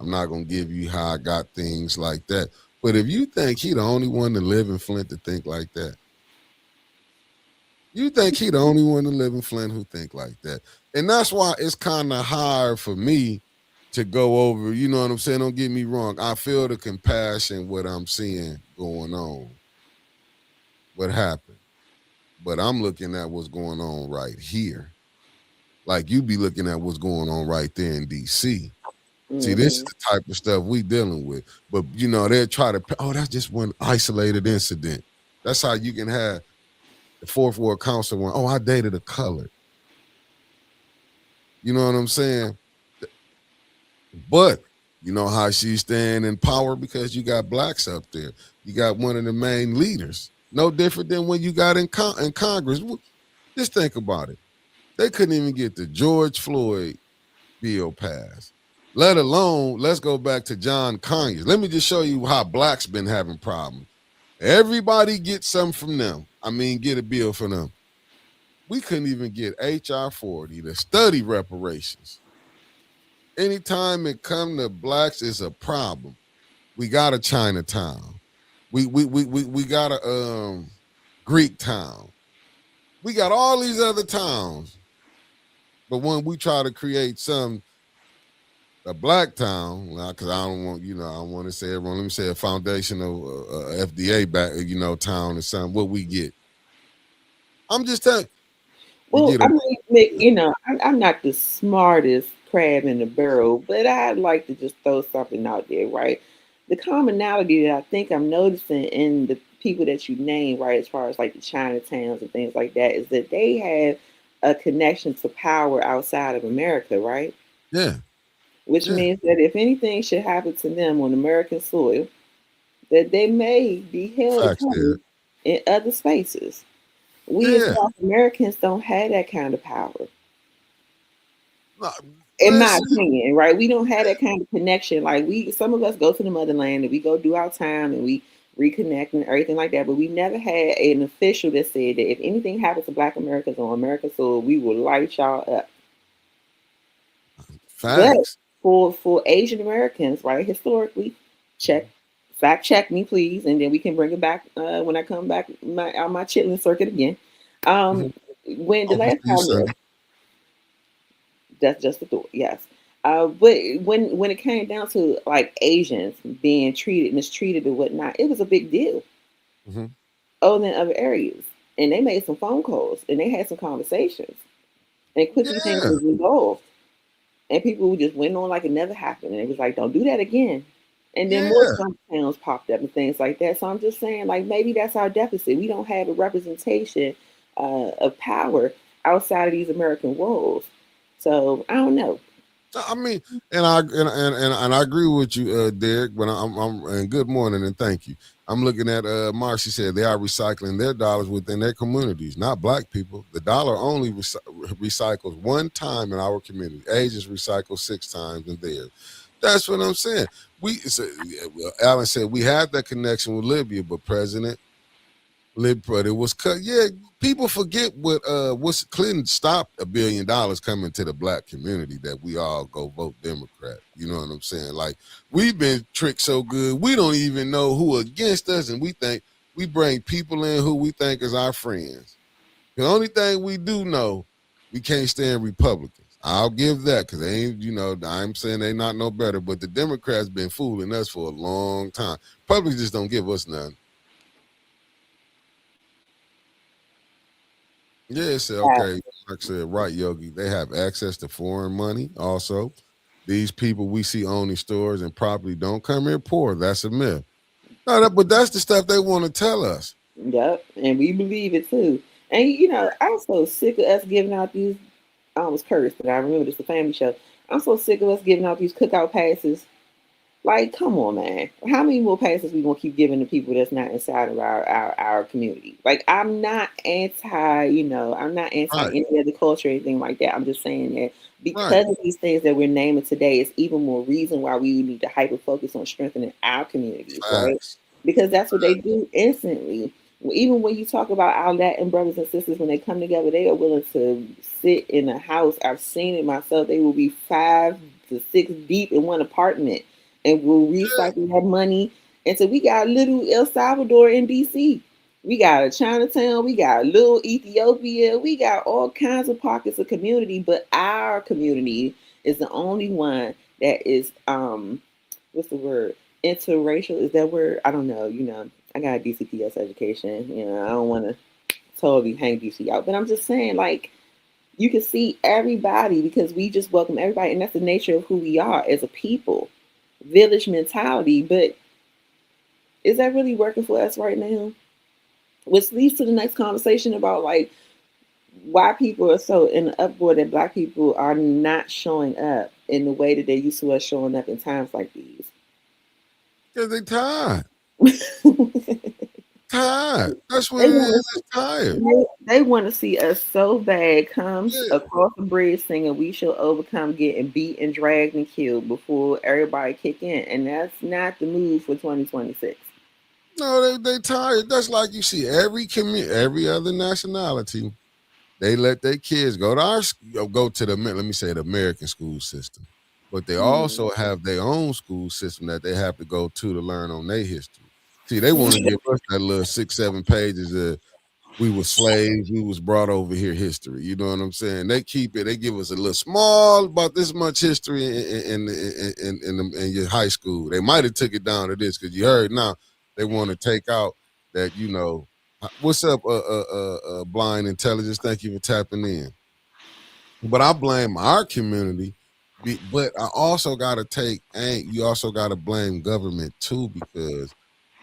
not gonna give you how I got things like that. But if you think he the only one to live in Flint to think like that, you think he the only one to live in Flint who think like that, and that's why it's kind of hard for me to go over. You know what I'm saying? Don't get me wrong. I feel the compassion what I'm seeing going on, what happened, but I'm looking at what's going on right here. Like you be looking at what's going on right there in DC. See, this is the type of stuff we dealing with. But they'll try to, that's just one isolated incident. That's how you can have the 4th ward council one. I dated a colored. You know what I'm saying? But you know how she's staying in power because you got blacks up there. You got one of the main leaders. No different than when you got in Congress. Just think about it. They couldn't even get the George Floyd bill passed, let alone, let's go back to John Conyers. Let me just show you how blacks been having problems. Everybody get something from them. Get a bill for them. We couldn't even get H.R. 40 to study reparations. Anytime it come to blacks, it's a problem. We got a Chinatown. We got a Greek town. We got all these other towns. But when we try to create a black town, because I don't want, I want to say everyone, let me say a foundational FDA back, town or something, what we get. I'm just telling you. Well, Mick, I'm not the smartest crab in the barrel, but I'd like to just throw something out there, right? The commonality that I think I'm noticing in the people that you name, right, as far as like the Chinatowns and things like that, is that they have a connection to power outside of America, right? Yeah. Which means that if anything should happen to them on American soil, that they may be held accountable in other spaces. We as South Americans don't have that kind of power. In my opinion, right? We don't have that kind of connection. Like some of us go to the motherland and we go do our time and we reconnect and everything like that. But we never had an official that said that if anything happens to Black Americans on American soil, we will light y'all up. Facts. But for Asian Americans, right? Historically, fact check me, please, and then we can bring it back when I come back on my chitlin circuit again. When the last time, that's just a thought, yes. But when it came down to like Asians being mistreated and whatnot, it was a big deal. Other than other areas, and they made some phone calls and they had some conversations, and quickly things was resolved, and people just went on like it never happened, and it was like, don't do that again. And then more towns popped up and things like that. So I'm just saying, like, maybe that's our deficit. We don't have a representation of power outside of these American walls. So I don't know. And I agree with you, Derek. But and good morning and thank you. I'm looking at Marcy said they are recycling their dollars within their communities, not Black people. The dollar only recycles one time in our community. Asians recycle 6 times in theirs. That's what I'm saying. Alan said we had that connection with Libya, but but it was cut. Yeah, people forget what's Clinton stopped $1 billion coming to the black community that we all go vote Democrat. You know what I'm saying? Like, we've been tricked so good, we don't even know who against us, and we think we bring people in who we think is our friends. The only thing we do know, we can't stand Republicans. I'll give that, because they ain't, I'm saying they not no better, but the Democrats been fooling us for a long time. Republicans just don't give us nothing. Yeah, so okay, like I said, right, Yogi. They have access to foreign money. Also, these people we see owning stores and property don't come here poor. That's a myth. No, but that's the stuff they want to tell us. Yep, and we believe it too. And I'm so sick of us giving out these. I almost cursed, but I remember it's a family show. I'm so sick of us giving out these cookout passes. Like, come on, man. How many more passes we gonna keep giving to people that's not inside of our community? Like, I'm not anti, I'm not anti any other culture or anything like that. I'm just saying that because of these things that we're naming today, it's even more reason why we need to hyper focus on strengthening our communities, right? Because that's what they do instantly. Even when you talk about our Latin brothers and sisters, when they come together, they are willing to sit in a house. I've seen it myself. They will be 5 to 6 deep in one apartment. And we'll recycle that money. And so we got little El Salvador in DC. We got a Chinatown. We got little Ethiopia. We got all kinds of pockets of community. But our community is the only one that is, what's the word? Interracial. Is that word? I don't know. I got a DCPS education. I don't want to totally hang DC out. But I'm just saying, like, you can see everybody because we just welcome everybody. And that's the nature of who we are as a people. Village mentality, but is that really working for us right now? Which leads to the next conversation about like why people are so in the uproar that Black people are not showing up in the way that they used to us showing up in times like these. Because they tired. Tired. That's what it is. It's tired. They want to see us so bad come across the bridge singing "We Shall Overcome," getting beat and dragged and killed before everybody kick in, and that's not the move for 2026. No, they tired. That's like you see every other nationality. They let their kids go to the American school system, but they also have their own school system that they have to go to learn on their history. See, they want to give us that little 6-7 pages of we were slaves, we was brought over here history. You know what I'm saying? They keep it. They give us a little small, about this much history in your high school. They might have took it down to this because you heard now they want to take out that. What's up, Blind Intelligence? Thank you for tapping in. But I blame our community. But I also got to you also got to blame government too, because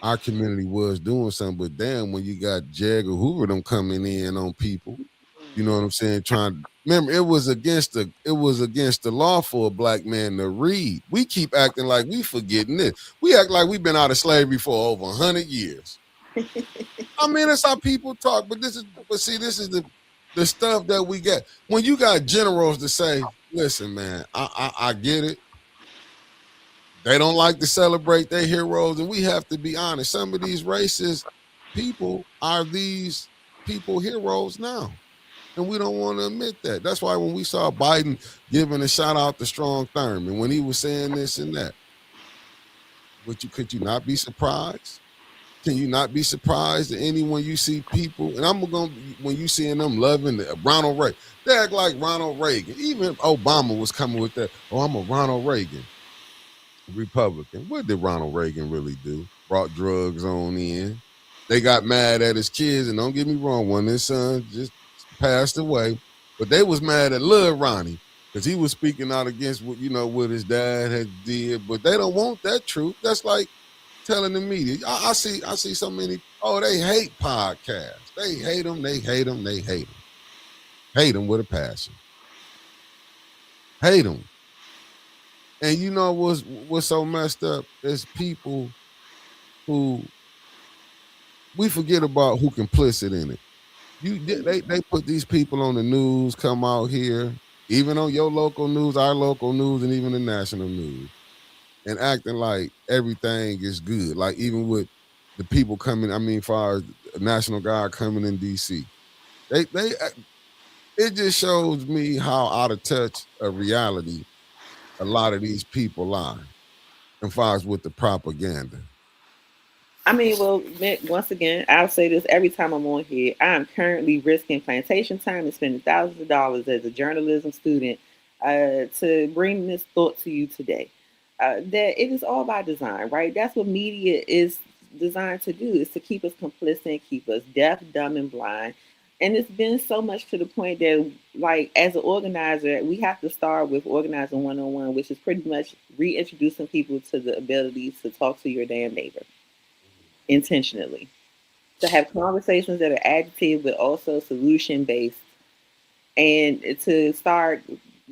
our community was doing something, but damn, when you got Jagger Hoover them coming in on people, you know what I'm saying? Remember, it was against the law for a Black man to read. We keep acting like we forgetting this. We act like we've been out of slavery for over 100 years. I mean, that's how people talk, but this is the stuff that we get. When you got generals to say, listen, man, I get it. They don't like to celebrate their heroes, and we have to be honest. Some of these racist people are these people heroes now, and we don't want to admit that. That's why when we saw Biden giving a shout out to Strom Thurmond when he was saying this and that, could you not be surprised? Can you not be surprised at anyone you see people? And when you seeing them loving Ronald Reagan, they act like Ronald Reagan. Even Obama was coming with that. Oh, I'm a Ronald Reagan Republican. What did Ronald Reagan really do? Brought drugs on in. They got mad at his kids, and don't get me wrong, one of his sons just passed away, but they was mad at Lil Ronnie because he was speaking out against what his dad had did. But they don't want that truth. That's like telling the media. I see so many. Oh, they hate podcasts. They hate them. They hate them. They hate them. Hate them with a passion. Hate them. And you know what's so messed up is people who we forget about who complicit in it. They put these people on the news, come out here, even on your local news, our local news, and even the national news. and acting like everything is good. Like even with the people coming, I mean, far as National Guard coming in DC, it just shows me how out of touch of reality a lot of these people are, as far as with the propaganda. I mean, well, once again, I'll say this every time I'm on here. I'm currently risking plantation time and spending thousands of dollars as a journalism student to bring this thought to you today. That it is all by design, right? That's what media is designed to do, is to keep us complicit, keep us deaf, dumb, and blind. And it's been so much to the point that, like, as an organizer, we have to start with organizing one-on-one, which is pretty much reintroducing people to the ability to talk to your damn neighbor intentionally, to have conversations that are agitated but also solution-based, and to start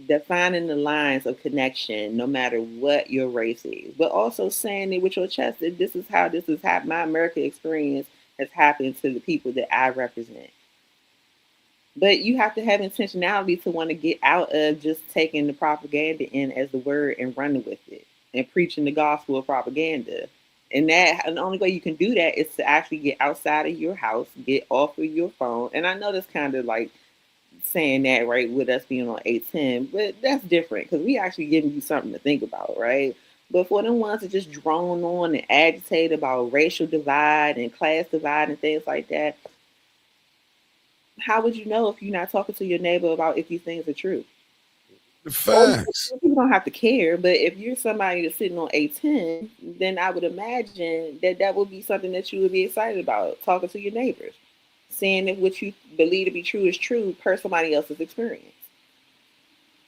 defining the lines of connection no matter what your race is, but also saying it with your chest that this is how my American experience has happened to the people that I represent. But you have to have intentionality to want to get out of just taking the propaganda in as the word and running with it and preaching the gospel of propaganda. And the only way you can do that is to actually get outside of your house, get off of your phone. And I know that's kind of like saying that, right, with us being on 810, but that's different because we actually giving you something to think about, right? But for them ones that just drone on and agitate about racial divide and class divide and things like that, how would you know if you're not talking to your neighbor about if these things are true? The facts. People don't have to care, but if you're somebody that's sitting on 810, then I would imagine that would be something that you would be excited about, talking to your neighbors, seeing if what you believe to be true is true per somebody else's experience.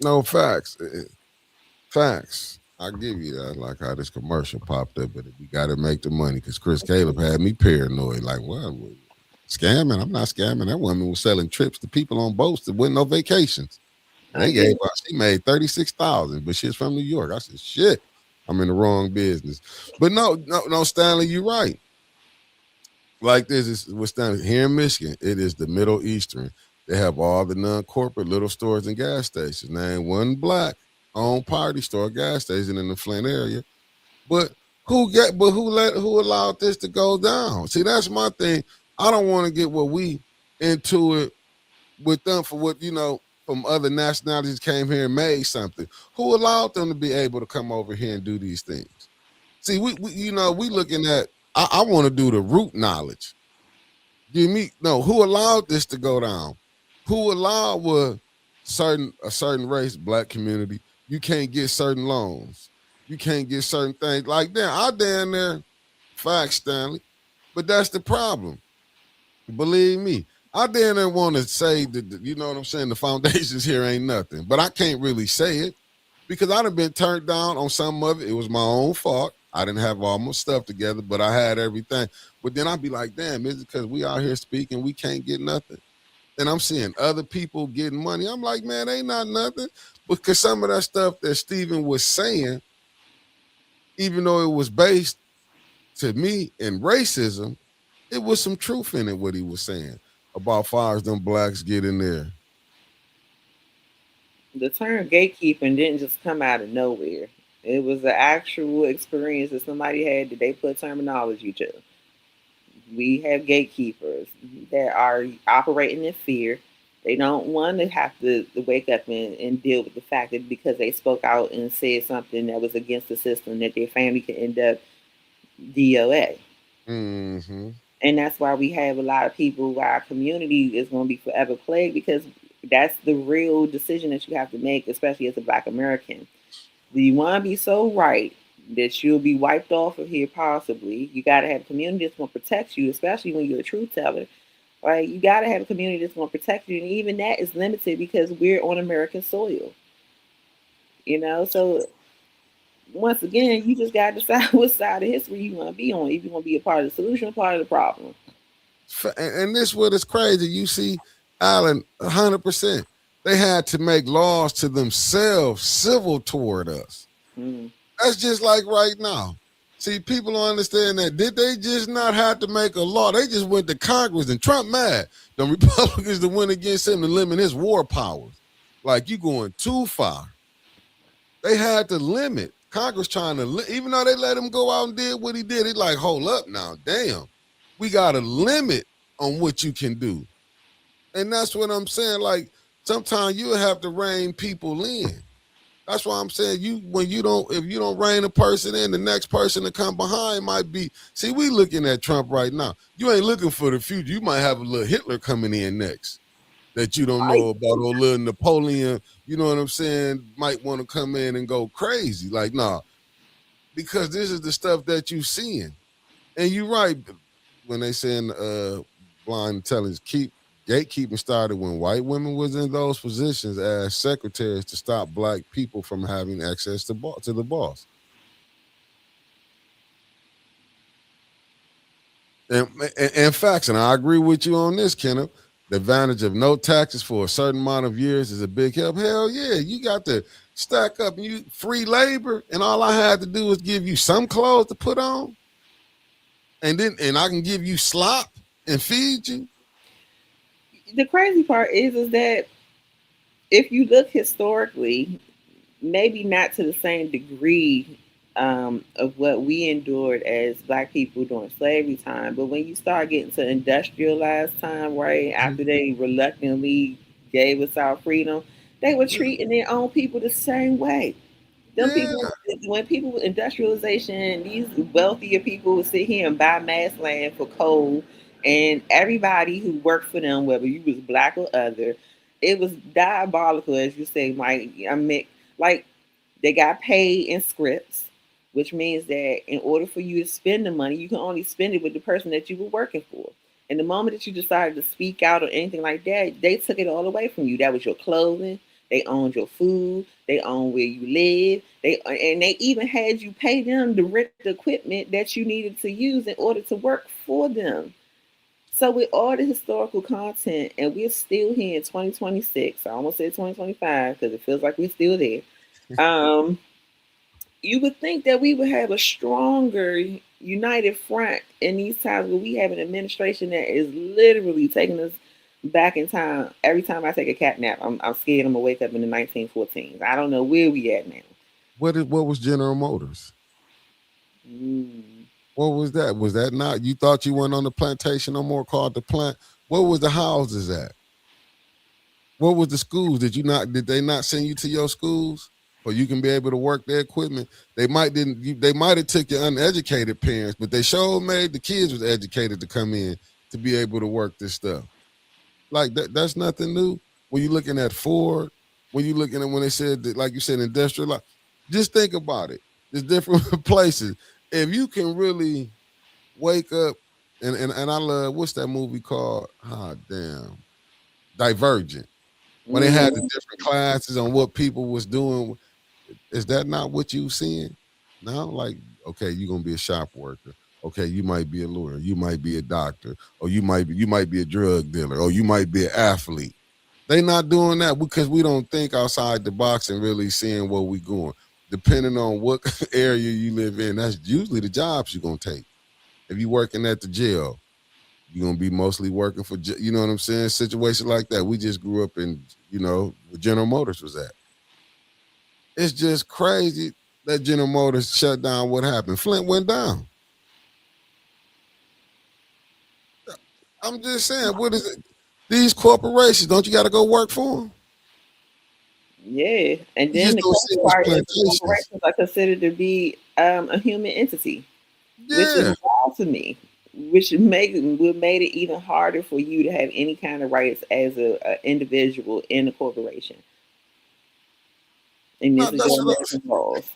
No, facts. Facts. I give you that, like how this commercial popped up, but we got to make the money because Chris Caleb had me paranoid. Like, what? Scamming? I'm not scamming. That woman was selling trips to people on boats that went no vacations. They gave her, she made $36,000, but she's from New York. I said, shit, I'm in the wrong business. But no, Stanley, you're right. Like this is what's done here in Michigan. It is the Middle Eastern. They have all the non-corporate little stores and gas stations. Now, ain't one black-owned party store gas station in the Flint area. But who allowed this to go down? See, that's my thing. I don't want to get what we into it with them for what, from other nationalities came here and made something. Who allowed them to be able to come over here and do these things? See, we looking at, I want to do the root knowledge. Who allowed this to go down? Who allowed a certain race, black community, you can't get certain loans. You can't get certain things. Like that. I down there, facts, Stanley. But that's the problem. Believe me. I didn't want to say that, you know what I'm saying, the foundations here ain't nothing. But I can't really say it because I'd have been turned down on some of it. It was my own fault. I didn't have all my stuff together, but I had everything. But then I'd be like, damn, is it because we out here speaking, we can't get nothing? And I'm seeing other people getting money. I'm like, man, ain't not nothing. Because some of that stuff that Stephen was saying, even though it was based to me in racism, it was some truth in it, what he was saying about far as them blacks get in there. The term gatekeeping didn't just come out of nowhere. It was an actual experience that somebody had that they put terminology to. We have gatekeepers that are operating in fear. They don't want to have to wake up and deal with the fact that because they spoke out and said something that was against the system, that their family could end up DOA. Mm-hmm. And that's why we have a lot of people where our community is going to be forever plagued, because that's the real decision that you have to make, especially as a Black American. Do you want to be so right that you'll be wiped off of here possibly? You got to have a community that's going to protect you, especially when you're a truth teller. Right? You got to have a community that's going to protect you. And even that is limited because we're on American soil. So once again, you just got to decide what side of history you want to be on. If you want to be a part of the solution or part of the problem. And this what is crazy. You see, Alan, 100%. They had to make laws to themselves civil toward us. That's just like right now. See, people don't understand that. Did they just not have to make a law? They just went to Congress and Trump mad. The Republicans that went against him to limit his war powers. Like, you going too far. They had to limit Congress trying to, even though they let him go out and did what he did, it's like, hold up now, damn, we got a limit on what you can do. And that's what I'm saying. Like, sometimes you have to rein people in. That's why I'm saying if you don't rein a person in, the next person to come behind might be. See, we looking at Trump right now. You ain't looking for the future. You might have a little Hitler coming in next that you don't know about, or a little Napoleon. You know what I'm saying? Might want to come in and go crazy. Like, nah, because this is the stuff that you seeing. And you're right when they saying blind intelligence gatekeeping started when white women was in those positions as secretaries to stop black people from having access to the boss. And facts, and I agree with you on this, Kenneth. The advantage of no taxes for a certain amount of years is a big help. Hell yeah, you got to stack up and you free labor, and all I had to do was give you some clothes to put on, and I can give you slop and feed you. The crazy part is that if you look historically, maybe not to the same degree of what we endured as Black people during slavery time, but when you start getting to industrialized time, right, after they reluctantly gave us our freedom, they were treating their own people the same way. People, when people with industrialization, these wealthier people would sit here and buy mass land for coal, and everybody who worked for them, whether you was Black or other, it was diabolical, as you say, Mike. I mean, like, they got paid in scripts, which means that in order for you to spend the money, you can only spend it with the person that you were working for. And the moment that you decided to speak out or anything like that, they took it all away from you. That was your clothing. They owned your food. They owned where you live. And they even had you pay them to rent the equipment that you needed to use in order to work for them. So with all the historical content, and we're still here in 2026, I almost said 2025 because it feels like we're still there. You would think that we would have a stronger, united front in these times where we have an administration that is literally taking us back in time. Every time I take a cat nap, I'm scared I'm gonna wake up in the 1914s. I don't know where we at now. What was General Motors? What was that? Was that not? You thought you weren't on the plantation no more, called the plant? What was the houses at? What was the schools? Did they not send you to your schools? Or you can be able to work their equipment. They might have took your uneducated parents, but they sure made the kids was educated to come in to be able to work this stuff. Like that's nothing new. When you're looking at Ford, when you're looking at when they said that, like you said, industrial, just think about it. There's different places. If you can really wake up, and I love, what's that movie called? Divergent. When they had the different classes on what people was doing. Is that not what you seeing now? Like, okay, you're gonna be a shop worker. Okay, you might be a lawyer. You might be a doctor, or you might be a drug dealer, or you might be an athlete. They not doing that because we don't think outside the box and really seeing where we going. Depending on what area you live in, that's usually the jobs you're gonna take. If you're working at the jail, you're gonna be mostly working for, you know what I'm saying? Situations like that. We just grew up in, where General Motors was at. It's just crazy that General Motors shut down. What happened? Flint went down. I'm just saying, what is it? These corporations, don't you got to go work for them? Yeah, and then the corporations are considered to be a human entity, which is wild to me. Which would made it even harder for you to have any kind of rights as an individual in a corporation. And this is your laws.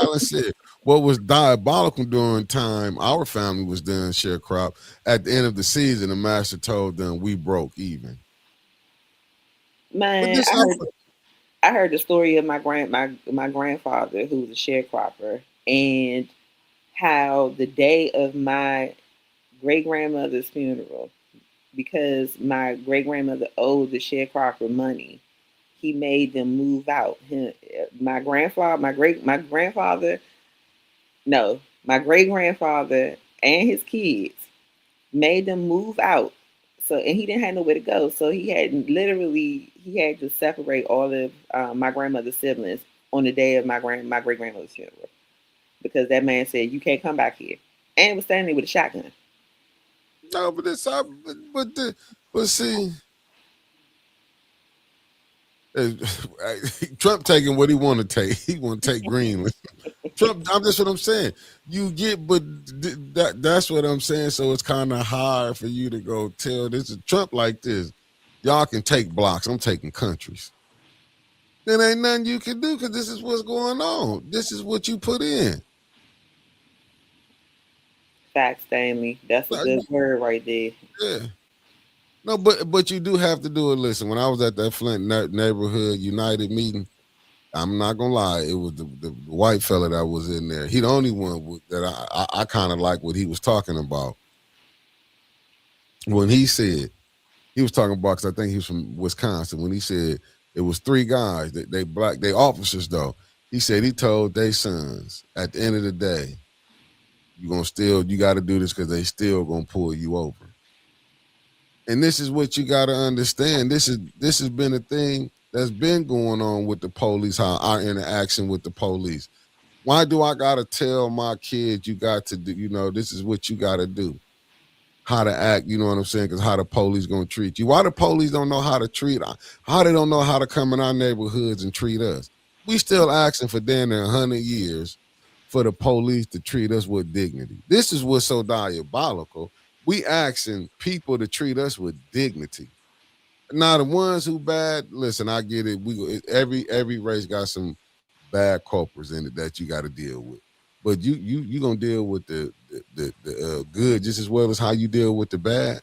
Alan said, what was diabolical during time our family was doing sharecrop, at the end of the season, the master told them we broke even. Man, I heard the story of my grandfather, who was a sharecropper, and how the day of my great-grandmother's funeral, because my great-grandmother owed the sharecropper money, he made them move out. My great-grandfather and his kids made them move out. So, and he didn't have nowhere to go. So he had to separate all of my grandmother's siblings, on the day of my great grandmother's funeral, because that man said, "You can't come back here," and was standing there with a shotgun. No, but see, Trump taking what he want to take. He want to take Greenland. Trump, that's what I'm saying. You get, but that's what I'm saying. So it's kind of hard for you to go tell this is Trump like this. Y'all can take blocks. I'm taking countries. There ain't nothing you can do because this is what's going on. This is what you put in. Facts, Stanley. That's a good word right there. Yeah. No, but you do have to do it. Listen, when I was at that Flint neighborhood United meeting, I'm not gonna lie, it was the white fella that was in there. He the only one that I kind of like what he was talking about. When he said he was talking about, because I think he was from Wisconsin. When he said it was 3 guys, they black, they officers though. He said he told their sons at the end of the day, you got to do this because they still gonna pull you over. And this is what you got to understand. This has been a thing that's been going on with the police, how our interaction with the police. Why do I got to tell my kids you got to do, this is what you got to do, how to act, you know what I'm saying, because how the police going to treat you. Why the police don't know how to treat us? How they don't know how to come in our neighborhoods and treat us? We still asking for damn near 100 years for the police to treat us with dignity. This is what's so diabolical. We asking people to treat us with dignity. Now the ones who bad, listen, I get it. Every race got some bad culprits in it that you got to deal with. But you gonna deal with the good just as well as how you deal with the bad.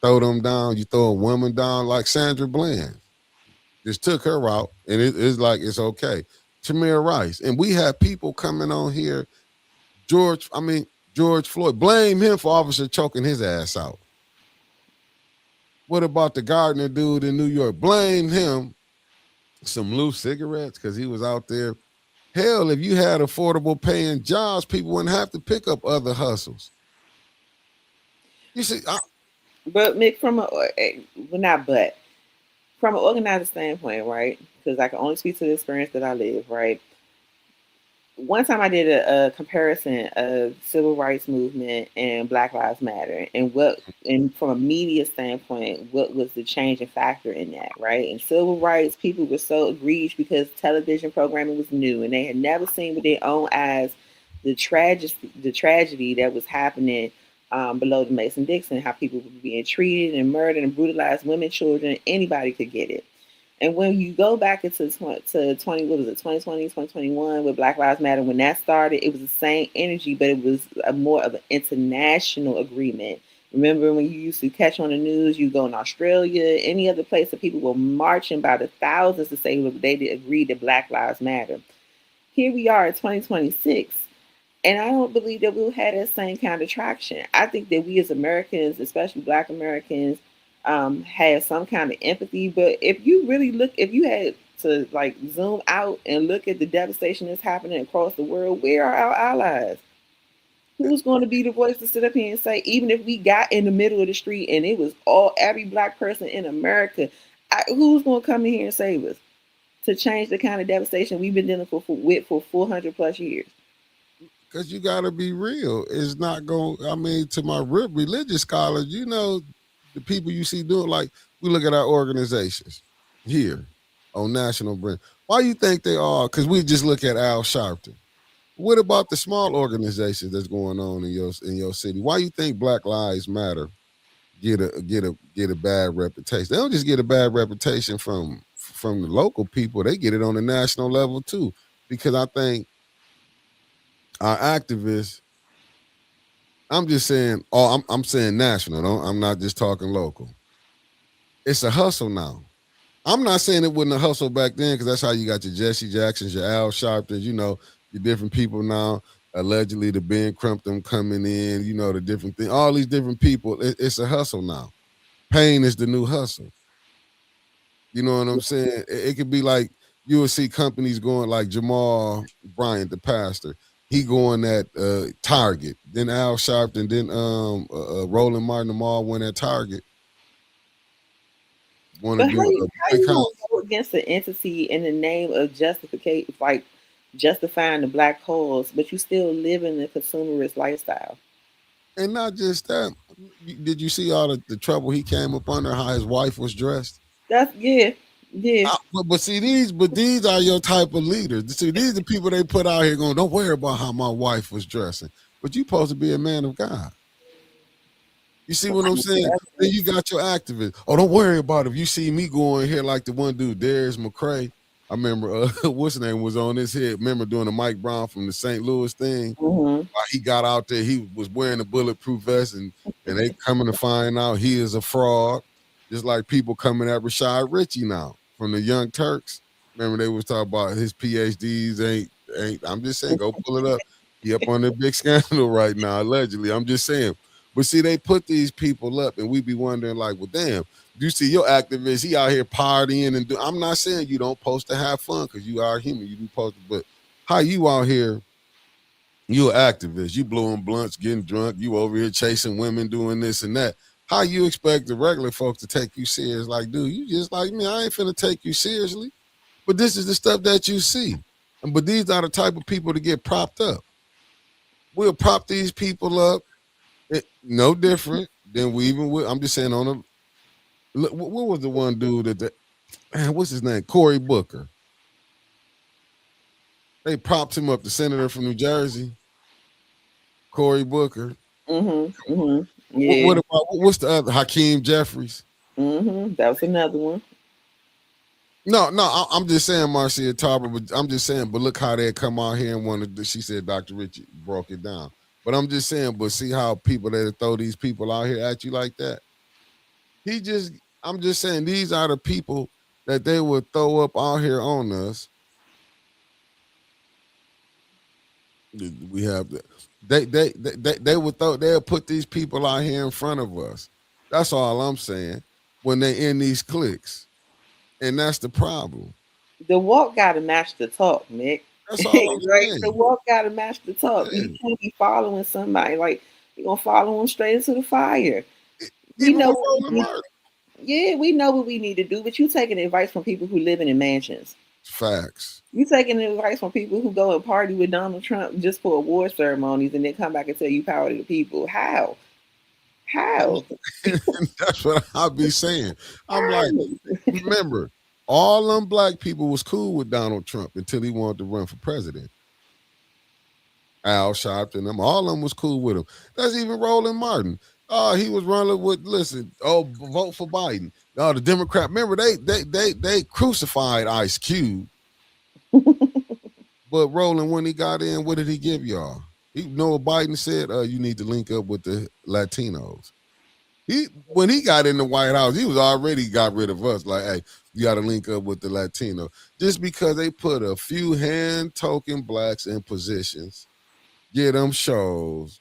Throw them down. You throw a woman down like Sandra Bland. Just took her out, and it's like it's okay. Tamir Rice, and we have people coming on here. George Floyd, blame him for officer choking his ass out. What about the Gardner dude in New York? Blame him. Some loose cigarettes because he was out there. Hell, if you had affordable paying jobs, people wouldn't have to pick up other hustles. You see, but Mick, from an organizer standpoint, right? Because I can only speak to the experience that I live, right? One time I did a comparison of civil rights movement and Black Lives Matter, and from a media standpoint, what was the changing factor in that, right? In civil rights, people were so aggrieved because television programming was new and they had never seen with their own eyes the tragedy that was happening below the Mason-Dixon, how people were being treated and murdered and brutalized, women, children, anybody could get it. And when you go back into 2021 with Black Lives Matter, when that started, it was the same energy, but it was more of an international agreement. Remember when you used to catch on the news, you go in Australia, any other place that people were marching by the thousands to say they did agree that Black Lives Matter. Here we are in 2026, and I don't believe that we'll have that same kind of traction. I think that we as Americans, especially Black Americans, have some kind of empathy, but if you had to like zoom out and look at the devastation that's happening across the world, where are our allies? Who's going to be the voice to sit up here and say, even if we got in the middle of the street and it was every Black person in America, who's going to come in here and save us to change the kind of devastation we've been dealing with for 400 plus years? Because you got to be real. It's not going, to my religious scholars, the people you see doing, like we look at our organizations here on national brand. Why you think they are? Because we just look at Al Sharpton. What about the small organizations that's going on in your city? Why you think Black Lives Matter get a bad reputation? They don't just get a bad reputation from the local people. They get it on the national level too. Because I think our activists, I'm just saying, I'm saying national. I'm not just talking local. It's a hustle now. I'm not saying it wasn't a hustle back then, because that's how you got your Jesse Jacksons, your Al Sharptons, your different people now, allegedly the Ben Crumpton coming in, the different things, all these different people. It's a hustle now. Pain is the new hustle. You know what I'm saying? It could be like you will see companies going like Jamal Bryant, the pastor. He going at Target, then Al Sharpton, then Roland Martin, them all went at Target. But how you against the entity in the name of justification, like justifying the black cause, but you still live in the consumerist lifestyle. And not just that. Did you see all the trouble he came up under? How his wife was dressed? That's yeah. But see, these are your type of leaders. See, these are people they put out here going, don't worry about how my wife was dressing. But you supposed to be a man of God. You see what I'm saying? Then you got your activists. Oh, don't worry about it. If you see me going here like the one dude, Darius McCray. I remember what's his name was on his head. Remember doing the Mike Brown from the St. Louis thing? He got out there, he was wearing a bulletproof vest, and they coming to find out he is a fraud. Just like people coming at Rashad Ritchie now from the Young Turks. Remember they was talking about his PhDs ain't. I'm just saying, go pull it up. He up on the big scandal right now, allegedly. I'm just saying. But see, they put these people up, and we be wondering, like, well, damn, you see your activist, he out here partying and I'm not saying you don't supposed to have fun because you are human, you do supposed to, but how you out here, you an activist, you blowing blunts, getting drunk, you over here chasing women, doing this and that. How you expect the regular folks to take you serious? Like, dude, you just like me. I ain't finna take you seriously. But this is the stuff that you see. But these are the type of people to get propped up. We'll prop these people up. No different than we even would. I'm just saying on them. What was the one dude man, what's his name? Cory Booker. They propped him up, the senator from New Jersey. Cory Booker. Yeah. What about what's the other? Hakeem Jeffries. That was another one. No, I'm just saying Marcia Tarver, but I'm just saying, but look how they come out here and wanted to, she said Dr. Ritchie broke it down. But I'm just saying, but see how people that throw these people out here at you like that? I'm just saying, these are the people that they would throw up out here on us. We have they would they'll put these people out here in front of us. That's all I'm saying. When they in these cliques. And that's the problem. The walk gotta match the talk, Nick. That's all I'm saying. The walk gotta match the talk. You can't be following somebody like you're gonna follow them straight into the fire. We know we know what we need to do, but you taking advice from people who living in mansions. Facts. You taking advice from people who go and party with Donald Trump just for award ceremonies and then come back and tell you power to the people. How? That's what I'll be saying. I'm like, remember, all them black people was cool with Donald Trump until he wanted to run for president. Al Sharpton, them, all of them was cool with him. That's even Roland Martin. Oh, he was running with, vote for Biden. Oh, the Democrat, remember they crucified Ice Cube. But Roland, when he got in, what did he give y'all? You know what Biden said? You need to link up with the Latinos. When he got in the White House, he was already got rid of us. Like, hey, you got to link up with the Latino. Just because they put a few hand-token blacks in positions, get them shows.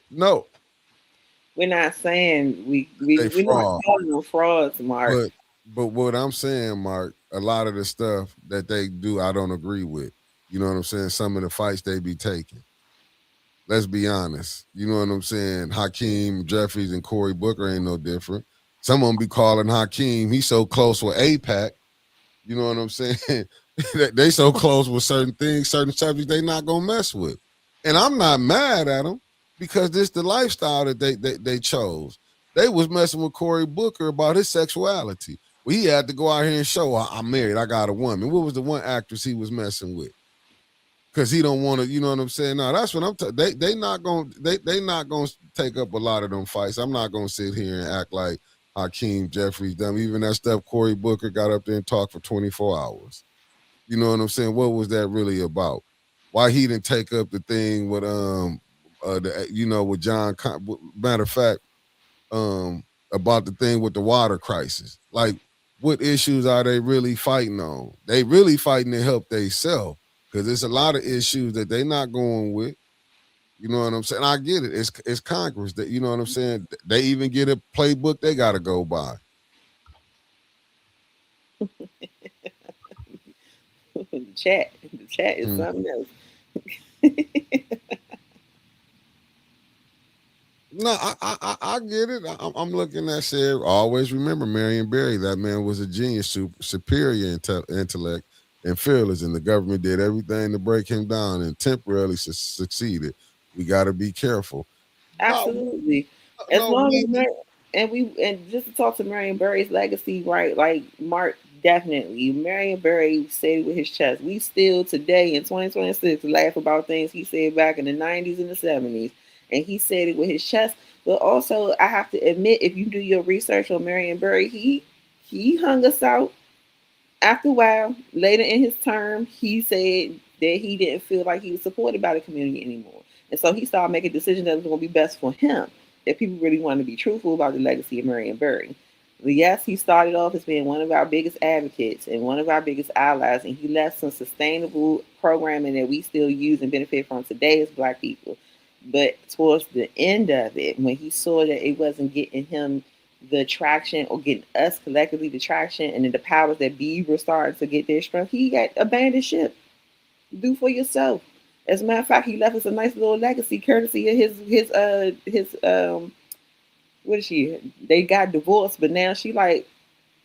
No. We're not saying we're not calling them frauds, Mark. But what I'm saying, Mark, a lot of the stuff that they do, I don't agree with. You know what I'm saying? Some of the fights they be taking. Let's be honest. You know what I'm saying? Hakeem Jeffries and Cory Booker ain't no different. Some of them be calling Hakeem, he's so close with AIPAC. You know what I'm saying? They so close with certain things, certain subjects they not going to mess with. And I'm not mad at them because this the lifestyle that they chose. They was messing with Cory Booker about his sexuality. Well, he had to go out here and show, I'm married, I got a woman. What was the one actress he was messing with? Because he don't want to, you know what I'm saying? Now that's what I'm they not gonna take up a lot of them fights. I'm not gonna sit here and act like Hakeem Jeffries done. Even that stuff Cory Booker got up there and talked for 24 hours. You know what I'm saying? What was that really about? Why he didn't take up the thing with with John? Matter of fact, about the thing with the water crisis. Like, what issues are they really fighting on? They really fighting to help themselves. Because there's a lot of issues that they're not going with. You know what I'm saying? I get it. It's Congress. That, you know what I'm saying? They even get a playbook they got to go by. The chat is something else. No, I get it. I'm looking at said. Always remember Marion Barry. That man was a genius, superior intellect, and fearless. And the government did everything to break him down and temporarily succeeded. We got to be careful. Absolutely. As long as and just to talk to Marion Barry's legacy, right? Like Mark, definitely. Marion Barry said it with his chest. We still today in 2026 laugh about things he said back in the 90s and the 70s. And he said it with his chest. But also, I have to admit, if you do your research on Marion Barry, he hung us out. After a while, later in his term, he said that he didn't feel like he was supported by the community anymore. And so he started making decisions that was going to be best for him. That people really wanted to be truthful about the legacy of Marion Barry. But yes, he started off as being one of our biggest advocates and one of our biggest allies. And he left some sustainable programming that we still use and benefit from today as Black people. But towards the end of it, when he saw that it wasn't getting him the traction or getting us collectively the traction, and then the powers that be were starting to get their strength, he got abandoned ship. Do for yourself. As a matter of fact, he left us a nice little legacy, courtesy of his what is she? They got divorced, but now she like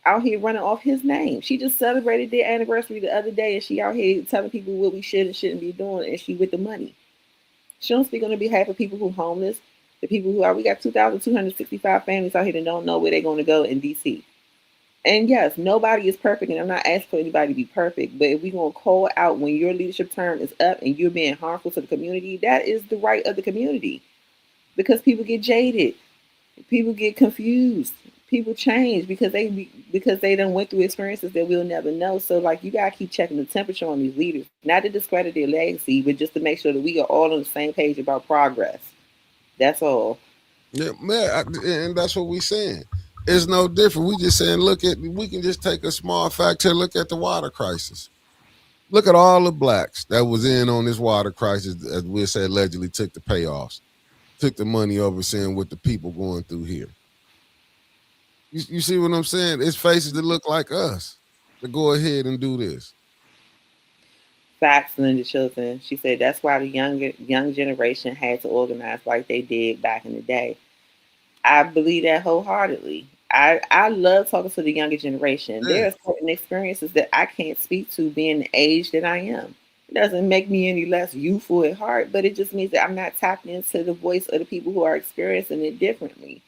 out here running off his name. She just celebrated their anniversary the other day, and she out here telling people what we should and shouldn't be doing, and she with the money. She don't speak on the behalf of people who are homeless, the people who are. We got 2,265 families out here that don't know where they're going to go in DC. And yes, nobody is perfect, and I'm not asking for anybody to be perfect. But if we're going to call out when your leadership term is up and you're being harmful to the community, that is the right of the community. Because people get jaded, people get confused, people change because they done went through experiences that we'll never know. So like, you gotta keep checking the temperature on these leaders, not to discredit their legacy, but just to make sure that we are all on the same page about progress. That's all. Yeah, man, and that's what we saying. It's no different. We just saying, we can just take a small fact here. Look at the water crisis. Look at all the Blacks that was in on this water crisis, as we say, allegedly took the payoffs, took the money overseeing what the people going through here. You see what I'm saying? It's faces that look like us to go ahead and do this. Facts, Linda Chilton. She said that's why the young generation had to organize like they did back in the day. I believe that wholeheartedly. I love talking to the younger generation. There are certain experiences that I can't speak to being the age that I am. It doesn't make me any less youthful at heart, but it just means that I'm not tapped into the voice of the people who are experiencing it differently.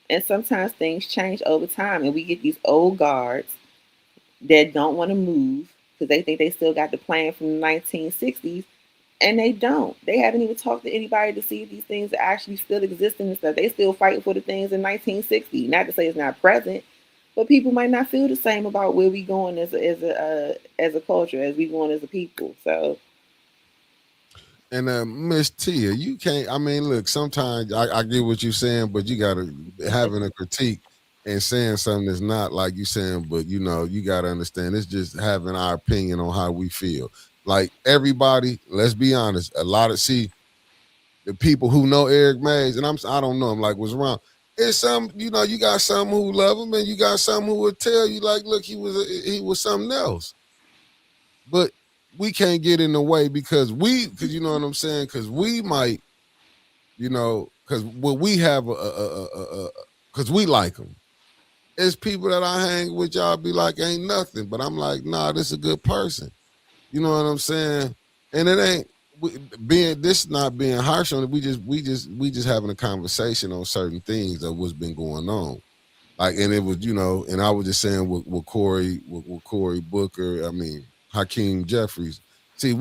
And sometimes things change over time, and we get these old guards that don't want to move because they think they still got the plan from the 1960s, and they don't. They haven't even talked to anybody to see if these things are actually still existing and stuff. They still fighting for the things in 1960. Not to say it's not present, but people might not feel the same about where we going as a culture, as we going as a people. So. And Miss Tia, you can't. I mean, look. Sometimes I get what you're saying, but you gotta having a critique and saying something that's not like you saying. But you know, you gotta understand. It's just having our opinion on how we feel. Like everybody, let's be honest. A lot of the people who know Eric Mays, and I don't know him. Like what's wrong? It's some, you know, you got some who love him, and you got some who will tell you like, look, he was something else. But we can't get in the way because you know what I'm saying? Because we might, you know, because what we have, because we like them. It's people that I hang with, y'all be like, ain't nothing. But I'm like, nah, this is a good person. You know what I'm saying? And it ain't not being harsh on it. We just having a conversation on certain things of what's been going on. Like, and it was, you know, and I was just saying with Cory Booker, I mean, Hakeem Jeffries. See,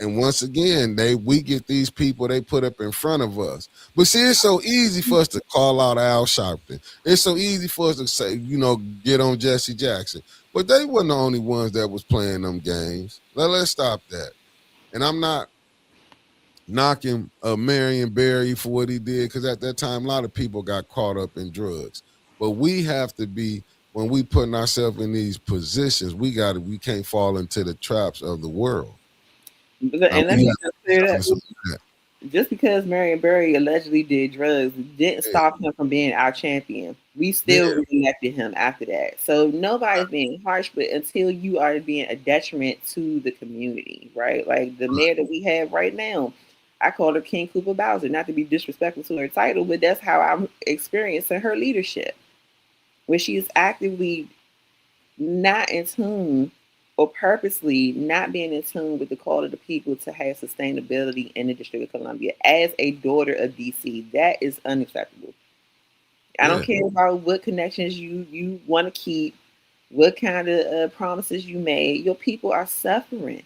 and once again, we get these people they put up in front of us. But see, it's so easy for us to call out Al Sharpton. It's so easy for us to say, you know, get on Jesse Jackson. But they weren't the only ones that was playing them games. Let's stop that. And I'm not knocking Marion Barry for what he did, because at that time, a lot of people got caught up in drugs. But we have to be, when we putting ourselves in these positions, we can't fall into the traps of the world. And let me just say that. Just because Marion Barry allegedly did drugs didn't stop him from being our champion. We still elected him after that. So nobody's being harsh, but until you are being a detriment to the community, right? Like the mayor that we have right now, I call her King Cooper Bowser, not to be disrespectful to her title, but that's how I'm experiencing her leadership, where she is actively not in tune or purposely not being in tune with the call of the people to have sustainability in the District of Columbia. As a daughter of DC, that is unacceptable. I don't care about what connections you want to keep, what kind of promises you made. Your people are suffering.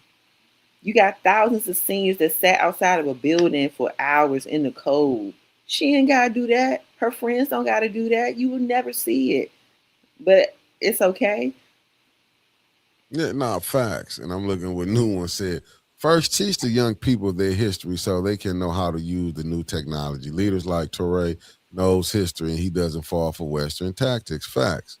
You got thousands of seniors that sat outside of a building for hours in the cold. She ain't got to do that. Her friends don't got to do that. You will never see it. But it's okay. Yeah, nah, facts. And I'm looking what New One said. First, teach the young people their history so they can know how to use the new technology. Leaders like Toure knows history and he doesn't fall for Western tactics. Facts.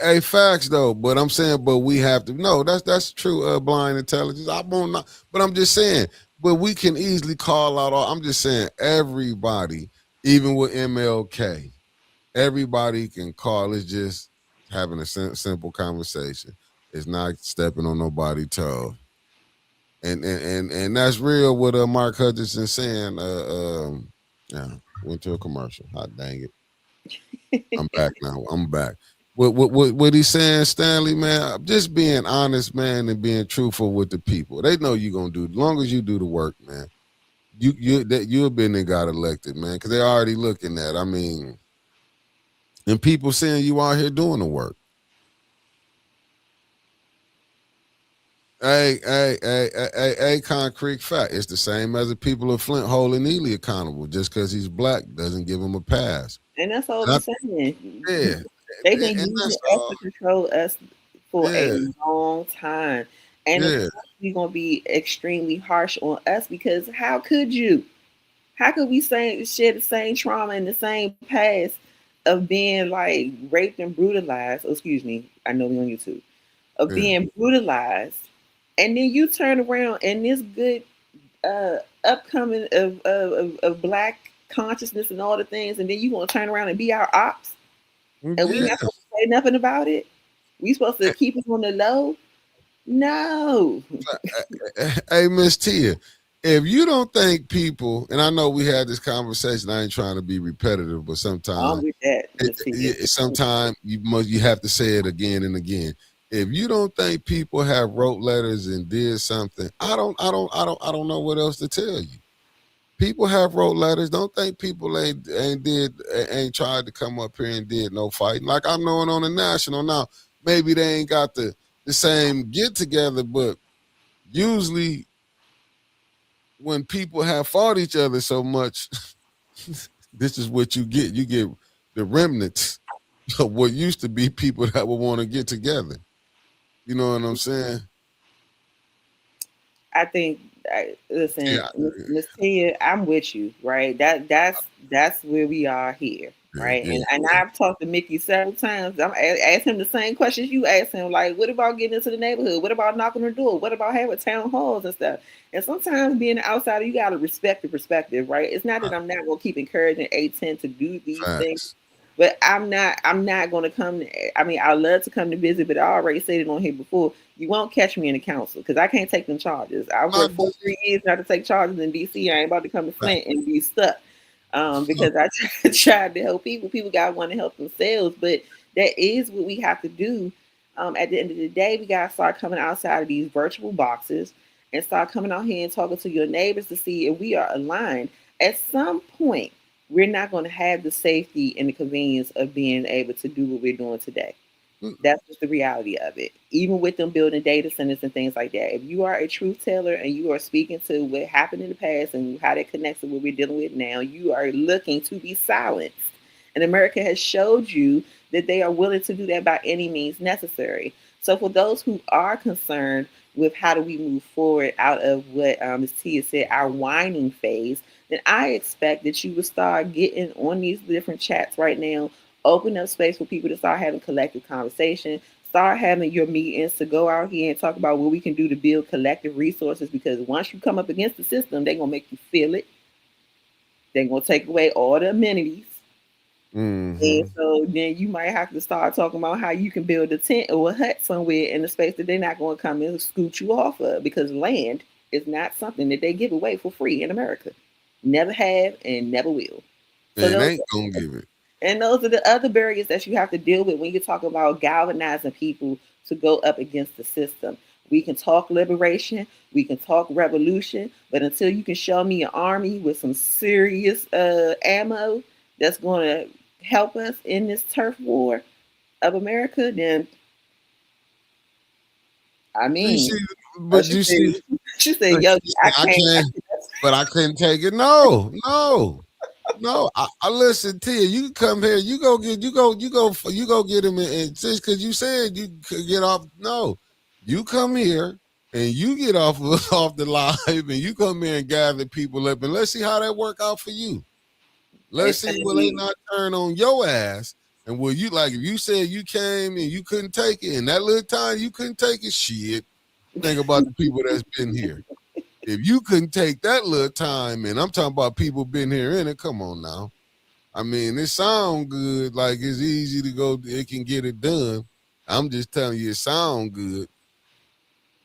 Hey, facts though, but I'm saying, but we have to. No, that's true. Blind intelligence. I won't not, but I'm just saying. But we can easily call out all. I'm just saying, everybody, even with MLK, everybody can call. It's just having a simple conversation. It's not stepping on nobody's toe. And that's real. What Mark Hutchinson saying. Yeah, went to a commercial. Hot dang it. I'm back now. I'm back. What he's saying, Stanley, man, just being honest, man, and being truthful with the people. They know you're gonna do. As long as you do the work, man, you've been and got elected, man, because they're already looking at. I mean, and people saying you out here doing the work. Hey, concrete fact. It's the same as the people of Flint holding Neely accountable. Just because he's black doesn't give him a pass. And that's all I'm saying. Yeah. They've been using us to control us for a long time. And it's going to be extremely harsh on us because how could you? How could we share the same trauma and the same past of being like raped and brutalized? Oh, excuse me. I know we're on YouTube. Of being brutalized. And then you turn around and this good upcoming of black consciousness and all the things, and then you want to turn around and be our ops, and we not supposed to say nothing about it. We supposed to keep it on the low. No. Hey, Miss Tia, if you don't think people, and I know we had this conversation, I ain't trying to be repetitive, but sometimes sometimes you have to say it again and again. If you don't think people have wrote letters and did something, I don't know what else to tell you. People have wrote letters. Don't think people ain't tried to come up here and did no fighting. Like I'm knowing on the national now, maybe they ain't got the same get together, but usually when people have fought each other so much, this is what you get. You get the remnants of what used to be people that would want to get together. You know what I'm saying? I think, listen, Miss Tia, I'm with you, right? That's where we are here, right? And I've talked to Mickey several times. I'm asking him the same questions you asked him, like, what about getting into the neighborhood? What about knocking on the door? What about having town halls and stuff? And sometimes being an outsider, you got to respect the perspective, right? It's not that I'm not going to keep encouraging A10 to do these things. But I'm not going to come. I love to come to visit, but I already said it on here before. You won't catch me in the council because I can't take them charges. I worked for 3 years not to take charges in DC. I ain't about to come to Flint and be stuck because I tried to help people. People got to want to help themselves, but that is what we have to do. At the end of the day, we got to start coming outside of these virtual boxes and start coming out here and talking to your neighbors to see if we are aligned. At some point, we're not going to have the safety and the convenience of being able to do what we're doing today. That's just the reality of it. Even with them building data centers and things like that. If you are a truth teller and you are speaking to what happened in the past and how that connects to what we're dealing with now, you are looking to be silenced. And America has showed you that they are willing to do that by any means necessary. So for those who are concerned with how do we move forward out of what Ms. Tia said, our whining phase, then I expect that you will start getting on these different chats right now, open up space for people to start having collective conversation, start having your meetings to go out here and talk about what we can do to build collective resources, because once you come up against the system, they're going to make you feel it. They're going to take away all the amenities. And so then you might have to start talking about how you can build a tent or a hut somewhere in a space that they're not going to come and scoot you off of, because land is not something that they give away for free in America. Never have and never will. So and ain't gonna give it. And those are the other barriers that you have to deal with when you talk about galvanizing people to go up against the system. We can talk liberation, we can talk revolution, but until you can show me an army with some serious ammo that's going to help us in this turf war of America, then I mean, she said, "Yo, I can't." But I couldn't take it. No. I listen to you. You can come here. You go get him and just because you said you could get off. No, you come here and you get off the live and you come here and gather people up and let's see how that work out for you. Let's see will they not turn on your ass and will you, like, if you said you came and you couldn't take it and that little time you couldn't take it, shit. Think about the people that's been here. If you couldn't take that little time, and I'm talking about people been here in it, come on now. I mean, it sound good, like it's easy to go, it can get it done. I'm just telling you, it sound good.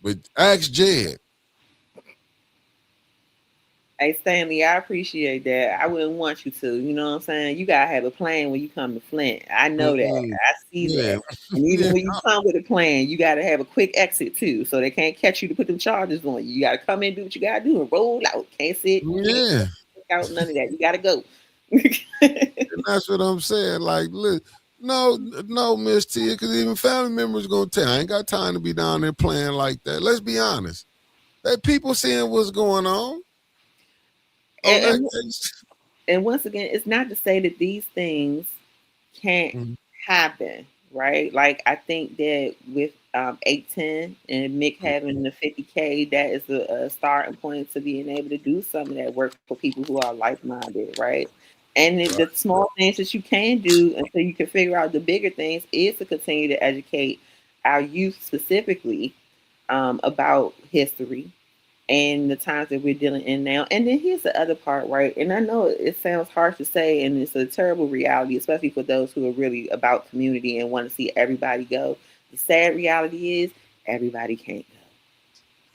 But ask Jed. Hey, Stanley, I appreciate that. I wouldn't want you to. You know what I'm saying? You got to have a plan when you come to Flint. I know that. I see that. And even when you come with a plan, you got to have a quick exit, too. So they can't catch you to put them charges on you. You got to come in, do what you got to do, and roll out. Can't sit. Can't out, none of that. You got to go. And that's what I'm saying. Like, look, no, Miss Tia, because even family members going to tell, I ain't got time to be down there playing like that. Let's be honest. That people seeing what's going on. And once again, it's not to say that these things can't happen, right? Like, I think that with 810 and Mick having the 50K, that is a starting point to being able to do some of that work for people who are like-minded, right? And the small things that you can do until you can figure out the bigger things is to continue to educate our youth specifically about history and the times that we're dealing in now. And then here's the other part, right? And I know it sounds harsh to say, and it's a terrible reality, especially for those who are really about community and want to see everybody go. The sad reality is everybody can't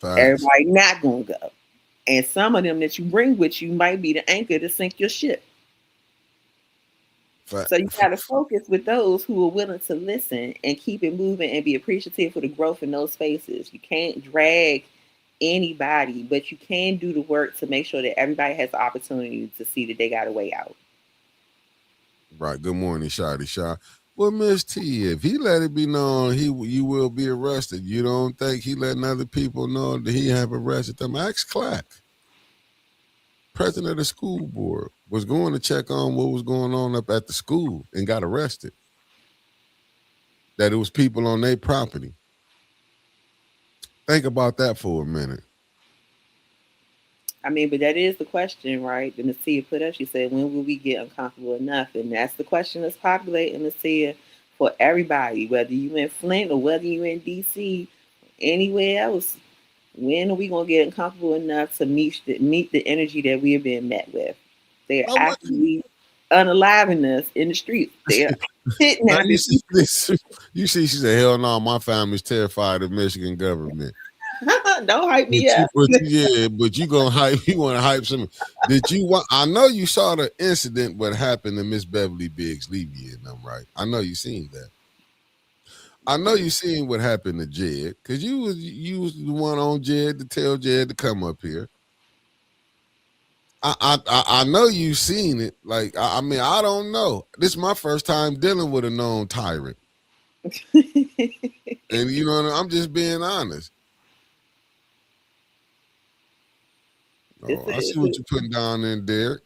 go. Everybody not going to go. And some of them that you bring with you might be the anchor to sink your ship. So you got to focus with those who are willing to listen and keep it moving and be appreciative for the growth in those spaces. You can't drag anybody, but you can do the work to make sure that everybody has the opportunity to see that they got a way out. Right. Good morning, Shotty Shot. Well, Miss T, if he let it be known you will be arrested, you don't think he letting other people know that he have arrested them? Ask Clack. President of the school board was going to check on what was going on up at the school and got arrested. That it was people on their property. Think about that for a minute. I mean, but that is the question, right? The Nasia put up, she said, when will we get uncomfortable enough? And that's the question that's populating, Nasia, for everybody, whether you in Flint or whether you in DC, anywhere else. When are we going to get uncomfortable enough to meet the energy that we have been met with? They're actually unaliving us in the streets. They're hitting at us. You see, she said, hell no, my family's terrified of Michigan government. Don't hype me up. But you gonna hype. You want to hype some? I know you saw the incident what happened to Miss Beverly Biggs Levy and them, right? I know you seen that. I know you seen what happened to Jed, because you was the one on Jed to tell Jed to come up here. I know you seen it. Like, I mean, I don't know. This is my first time dealing with a known tyrant. And you know, I'm just being honest. Oh, I see what you're putting down there, Derek.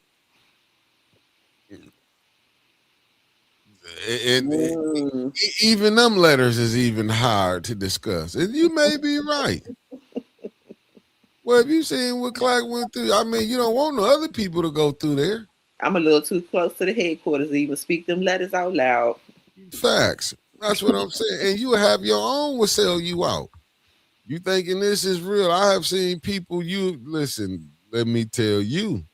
And even them letters is even hard to discuss. And you may be right. Well, if you seen what Clark went through, I mean, you don't want no other people to go through there. I'm a little too close to the headquarters to even speak them letters out loud. Facts. That's what I'm saying. And you have your own will sell you out. You thinking this is real. I have seen people, listen, let me tell you,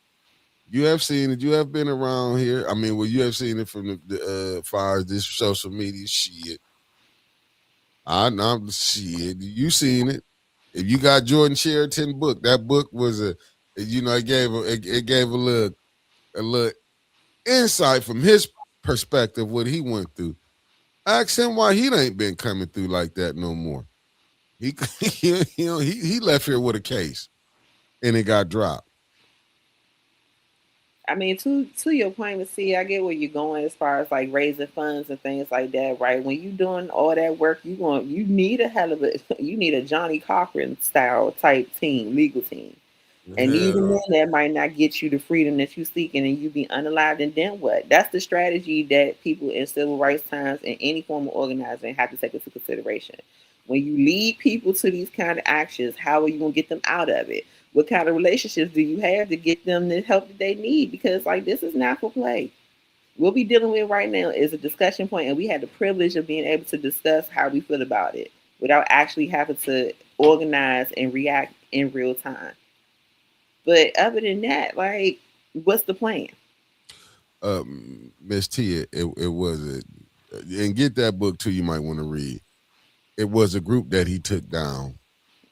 You have seen it. You have been around here. I mean, well, you have seen it from the far as this social media shit. I'm shit. You seen it. If you got Jordan Sheraton book, that book was it gave a little insight from his perspective what he went through. Ask him why he ain't been coming through like that no more. He left here with a case, and it got dropped. I mean, to your point, but see, I get where you're going as far as like raising funds and things like that, right? When you're doing all that work, you need a hell of you need a Johnny Cochran style type team, legal team. And even then, that might not get you the freedom that you're seeking, and you be unalived. And then what? That's the strategy that people in civil rights times and any form of organizing have to take into consideration. When you lead people to these kind of actions, how are you gonna get them out of it? What kind of relationships do you have to get them the help that they need? Because like this is not for play. What we're dealing with right now is a discussion point, and we had the privilege of being able to discuss how we feel about it without actually having to organize and react in real time. But other than that, like, what's the plan? Miss Tia, it was and get that book too. You might want to read. It was a group that he took down.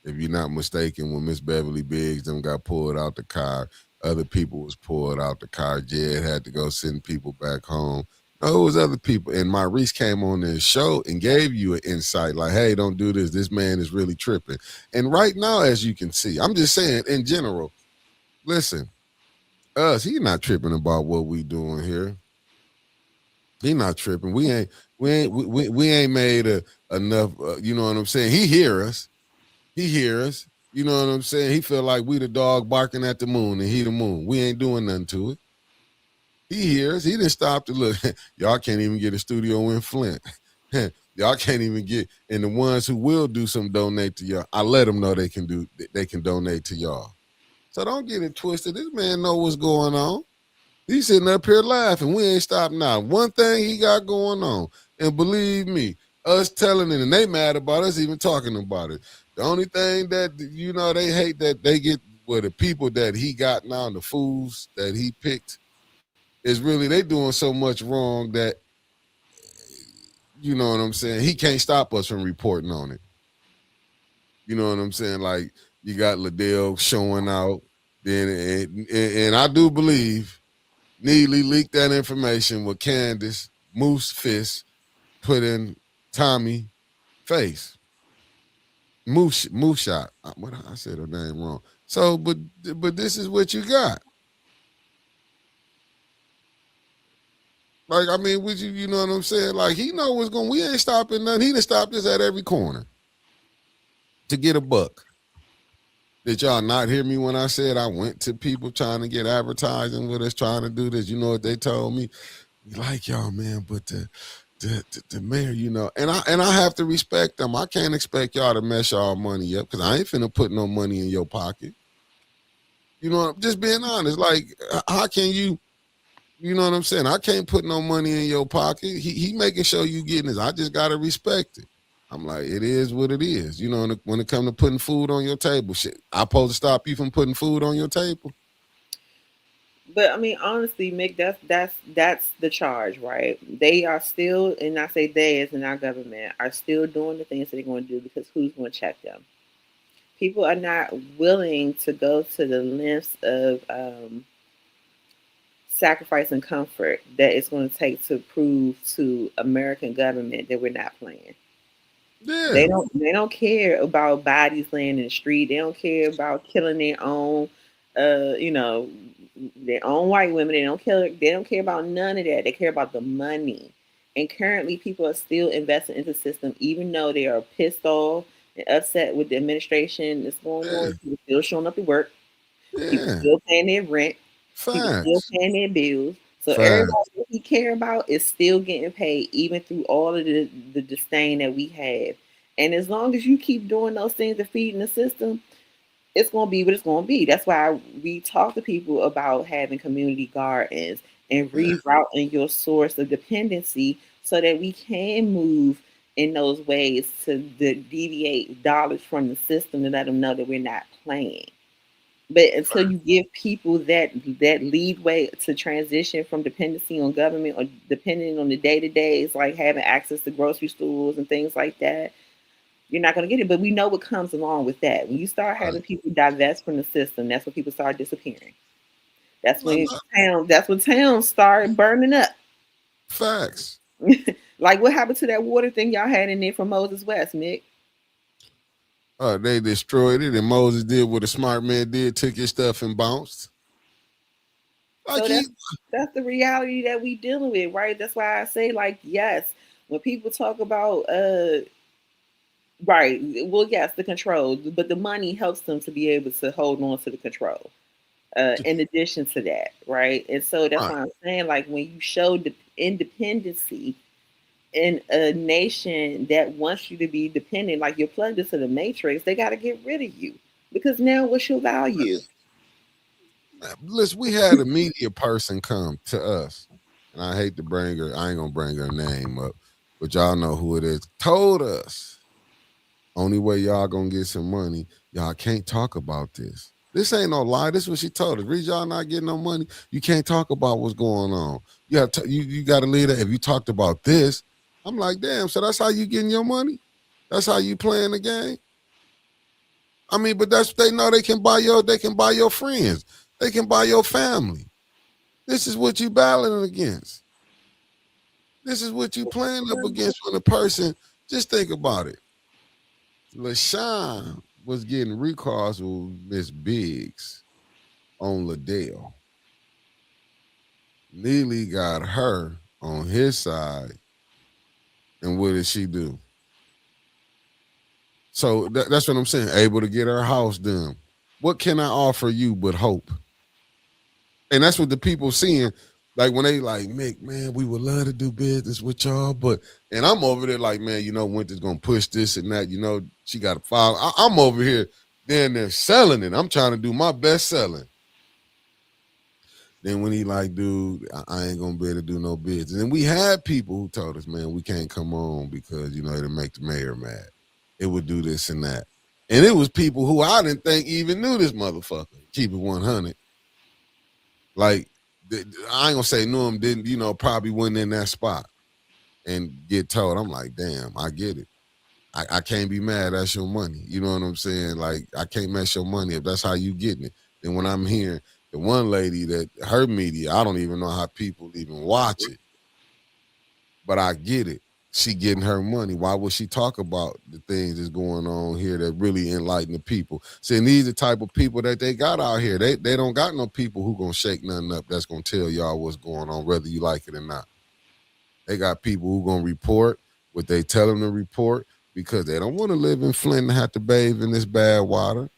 If you're not mistaken, when Miss Beverly Biggs them got pulled out the car, other people was pulled out the car. Jed had to go send people back home. No, it was other people. And Maurice came on this show and gave you an insight like, hey, don't do this. This man is really tripping. And right now, as you can see, I'm just saying in general, listen, he's not tripping about what we doing here. He not tripping. We ain't made enough. You know what I'm saying? He hear us. You know what I'm saying? He feel like we the dog barking at the moon and he the moon. We ain't doing nothing to it. He hears. He didn't stop to look. Y'all can't even get a studio in Flint. Y'all can't even get. And the ones who will do some donate to y'all, I let them know they can donate to y'all. So don't get it twisted. This man know what's going on. He's sitting up here laughing. We ain't stopping now. One thing he got going on, and believe me, us telling it, and they mad about us even talking about it. The only thing that, they hate that they get with the people that he got now, the fools that he picked, is really they doing so much wrong that, you know what I'm saying, he can't stop us from reporting on it. You know what I'm saying? Like, you got Liddell showing out, then and I do believe Neely leaked that information with Candace Moose Fist put in Tommy face. Moose shot. What I said her name wrong. So, but this is what you got. Like, I mean, would you know what I'm saying? Like, he know what's going. We ain't stopping nothing. He done stopped us at every corner to get a buck. Did y'all not hear me when I said I went to people trying to get advertising with us, trying to do this? You know what they told me? We like y'all, man, but the mayor, and I have to respect them. I can't expect y'all to mess y'all money up because I ain't finna put no money in your pocket. You know, just being honest. Like, how can you? You know what I'm saying? I can't put no money in your pocket. He making sure you getting this. I just gotta respect it. I'm like, it is what it is. You know, when it comes to putting food on your table, shit, I supposed to stop you from putting food on your table? But I mean, honestly, Mick, that's the charge, right? They are still, and I say they as in our government, are still doing the things that they're going to do because who's going to check them? People are not willing to go to the lengths of sacrifice and comfort that it's going to take to prove to American government that we're not playing. Yeah. They don't care about bodies laying in the street. They don't care about killing their own, their own white women. They don't care about none of that. They care about the money. And currently, people are still investing into the system, even though they are pissed off and upset with the administration that's going on. People still showing up to work. People still paying their rent. People still paying their bills. So everybody that we care about is still getting paid, even through all of the disdain that we have. And as long as you keep doing those things and feeding the system, it's going to be what it's going to be. That's why we talk to people about having community gardens and rerouting your source of dependency so that we can move in those ways to deviate dollars from the system to let them know that we're not playing. But until you give people that leadway to transition from dependency on government or depending on the day-to-days, like having access to grocery stores and things like that, you're not going to get it. But we know what comes along with that. When you start having people divest from the system, that's when people start disappearing. That's when towns start burning up. Facts. Like what happened to that water thing y'all had in there from Moses West, Mick? They destroyed it, and Moses did what a smart man did, took his stuff and bounced. Like so that's the reality that we dealing with, right? That's why I say, like, yes, when people talk about right, well, yes, the control, but the money helps them to be able to hold on to the control. In addition to that, right? And so that's why I'm saying, like, when you show the independency in a nation that wants you to be dependent, like you're plugged into the matrix, they got to get rid of you because now what's your value? Listen, we had a media person come to us, and I hate to bring her, I ain't gonna bring her name up, but y'all know who it is, told us, only way y'all gonna get some money, y'all can't talk about this. This ain't no lie. This is what she told us. Reason y'all not getting no money, you can't talk about what's going on. You got to leave that. If you talked about this, I'm like, damn, so that's how you getting your money? That's how you playing the game? I mean, but that's they know they can buy your friends. They can buy your family. This is what you battling against. This is what you playing up against when a person, just think about it. LaShawn was getting recalls with Miss Biggs on Liddell. Neely got her on his side. And what did she do? So that's what I'm saying. Able to get her house done. What can I offer you but hope? And that's what the people seeing. Like when they like, Mick, man, we would love to do business with y'all, and I'm over there like, man, Winter's gonna push this and that. She got to file. I'm over here, then they're selling it. I'm trying to do my best selling. Then when he like, dude, I ain't gonna be able to do no business. And we had people who told us, man, we can't come on because it'll make the mayor mad. It would do this and that. And it was people who I didn't think even knew this motherfucker. Keep it 100. Like, I ain't gonna say knew him, didn't, probably wasn't in that spot and get told. I'm like, damn, I get it. I can't be mad. That's your money. You know what I'm saying? Like, I can't mess your money if that's how you getting it. And when I'm hearing the one lady that her media, I don't even know how people even watch it, but I get it. She getting her money. Why would she talk about the things that's going on here that really enlighten the people? See, these are the type of people that they got out here. They don't got no people who gonna shake nothing up that's gonna tell y'all what's going on, whether you like it or not. They got people who gonna report what they tell them to report because they don't want to live in Flint and have to bathe in this bad water.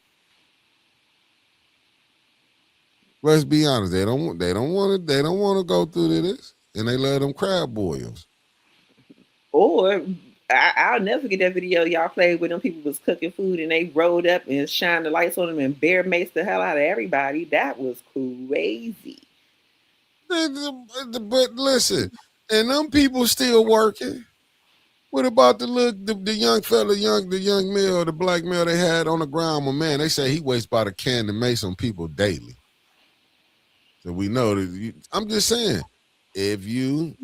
Let's be honest. They don't want to go through this, and they love them crab boils. Or I'll never forget that video y'all played with them people was cooking food and they rolled up and shined the lights on them and bear maced the hell out of everybody. That was crazy. But listen, and them people still working. What about the young fella, the young male, the black male they had on the ground? Well, man, they say he wastes about a can of mace on people daily. So we know that. I'm just saying, if you.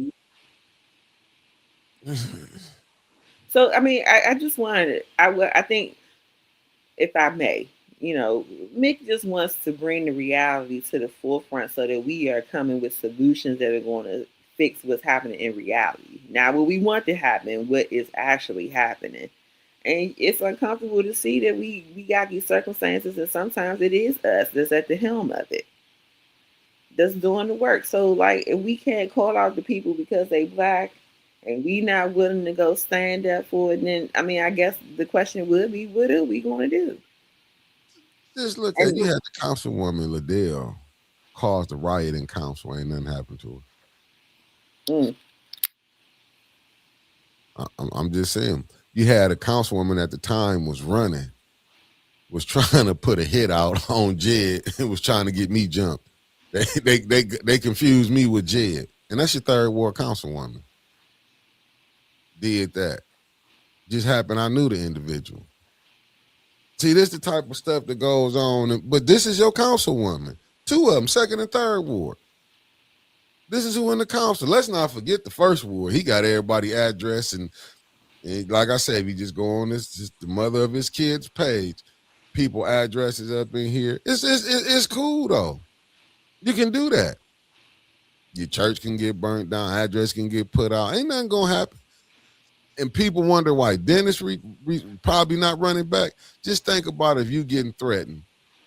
So I mean, I just wanted. I think, if I may, Mick just wants to bring the reality to the forefront so that we are coming with solutions that are going to fix what's happening in reality. Now, what we want to happen, what is actually happening. And it's uncomfortable to see that we got these circumstances, and sometimes it is us that's at the helm of it, that's doing the work. So, like, if we can't call out the people because they Black, and we not willing to go stand up for it, then, I mean, I guess the question would be, what are we going to do? Just look at, you had the councilwoman Liddell caused a riot in council. Ain't nothing happened to her. I'm just saying. You had a councilwoman at the time was trying to put a hit out on Jed and was trying to get me jumped. They confused me with Jed. And that's your third ward councilwoman. Did that. Just happened I knew the individual. See, this the type of stuff that goes on. But this is your councilwoman. 2 of them, 2nd and 3rd ward. This is who in the council. Let's not forget the 1st ward. He got everybody address and like I said, we just go on this, just the mother of his kids page. People addresses up in here. It's cool though. You can do that. Your church can get burnt down. Address can get put out. Ain't nothing gonna happen. And people wonder why Dennis probably not running back. Just think about if you getting threatened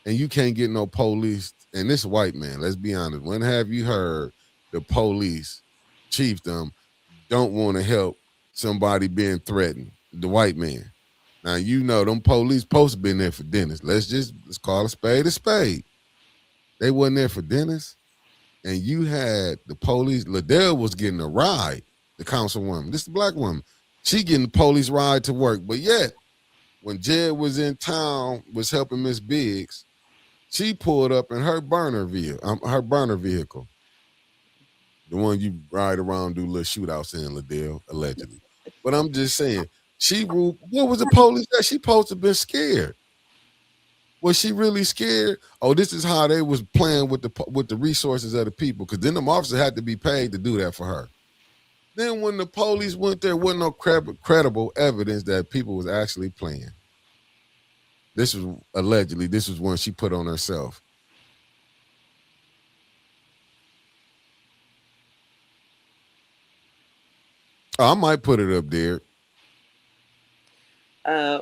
and you can't get no police. And this white man, let's be honest. When have you heard the police chiefdom don't want to help somebody being threatened? The white man. Now, you know, them police supposed to be there for Dennis. Let's call a spade a spade. They wasn't there for Dennis. And you had the police. Liddell was getting a ride, the councilwoman. This is the black woman. She getting the police ride to work. But yet, when Jed was in town, was helping Miss Biggs, she pulled up in her burner vehicle. The one you ride around, do little shootouts in, Liddell, allegedly. But I'm just saying, what was the police that? She supposed to have been scared. Was she really scared? Oh, this is how they was playing with the resources of the people, because then them officers had to be paid to do that for her. Then when the police went there, wasn't no credible evidence that people was actually playing. This was allegedly, this was one she put on herself. Oh, I might put it up there.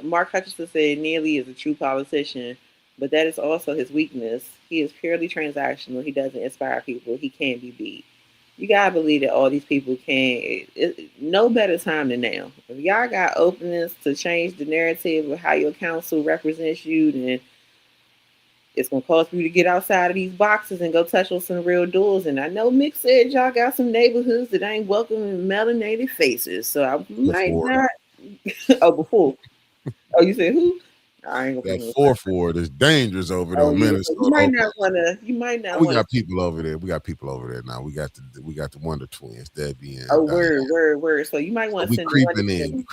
Mark Hutchinson said Neely is a true politician, but that is also his weakness. He is purely transactional. He doesn't inspire people. He can't be beat. You gotta believe that all these people can. No better time than now. If y'all got openings to change the narrative of how your council represents you, then it's gonna cost you to get outside of these boxes and go touch on some real doors. And I know Mick said y'all got some neighborhoods that ain't welcoming melanated faces, so I might not. Oh, before. Oh, you said who? I ain't gonna that 4th ward is dangerous over there in Minnesota. You might not. We got people over there. We got people over there now. We got the Wonder Twins. Debbie and word. So you might want to send creeping in.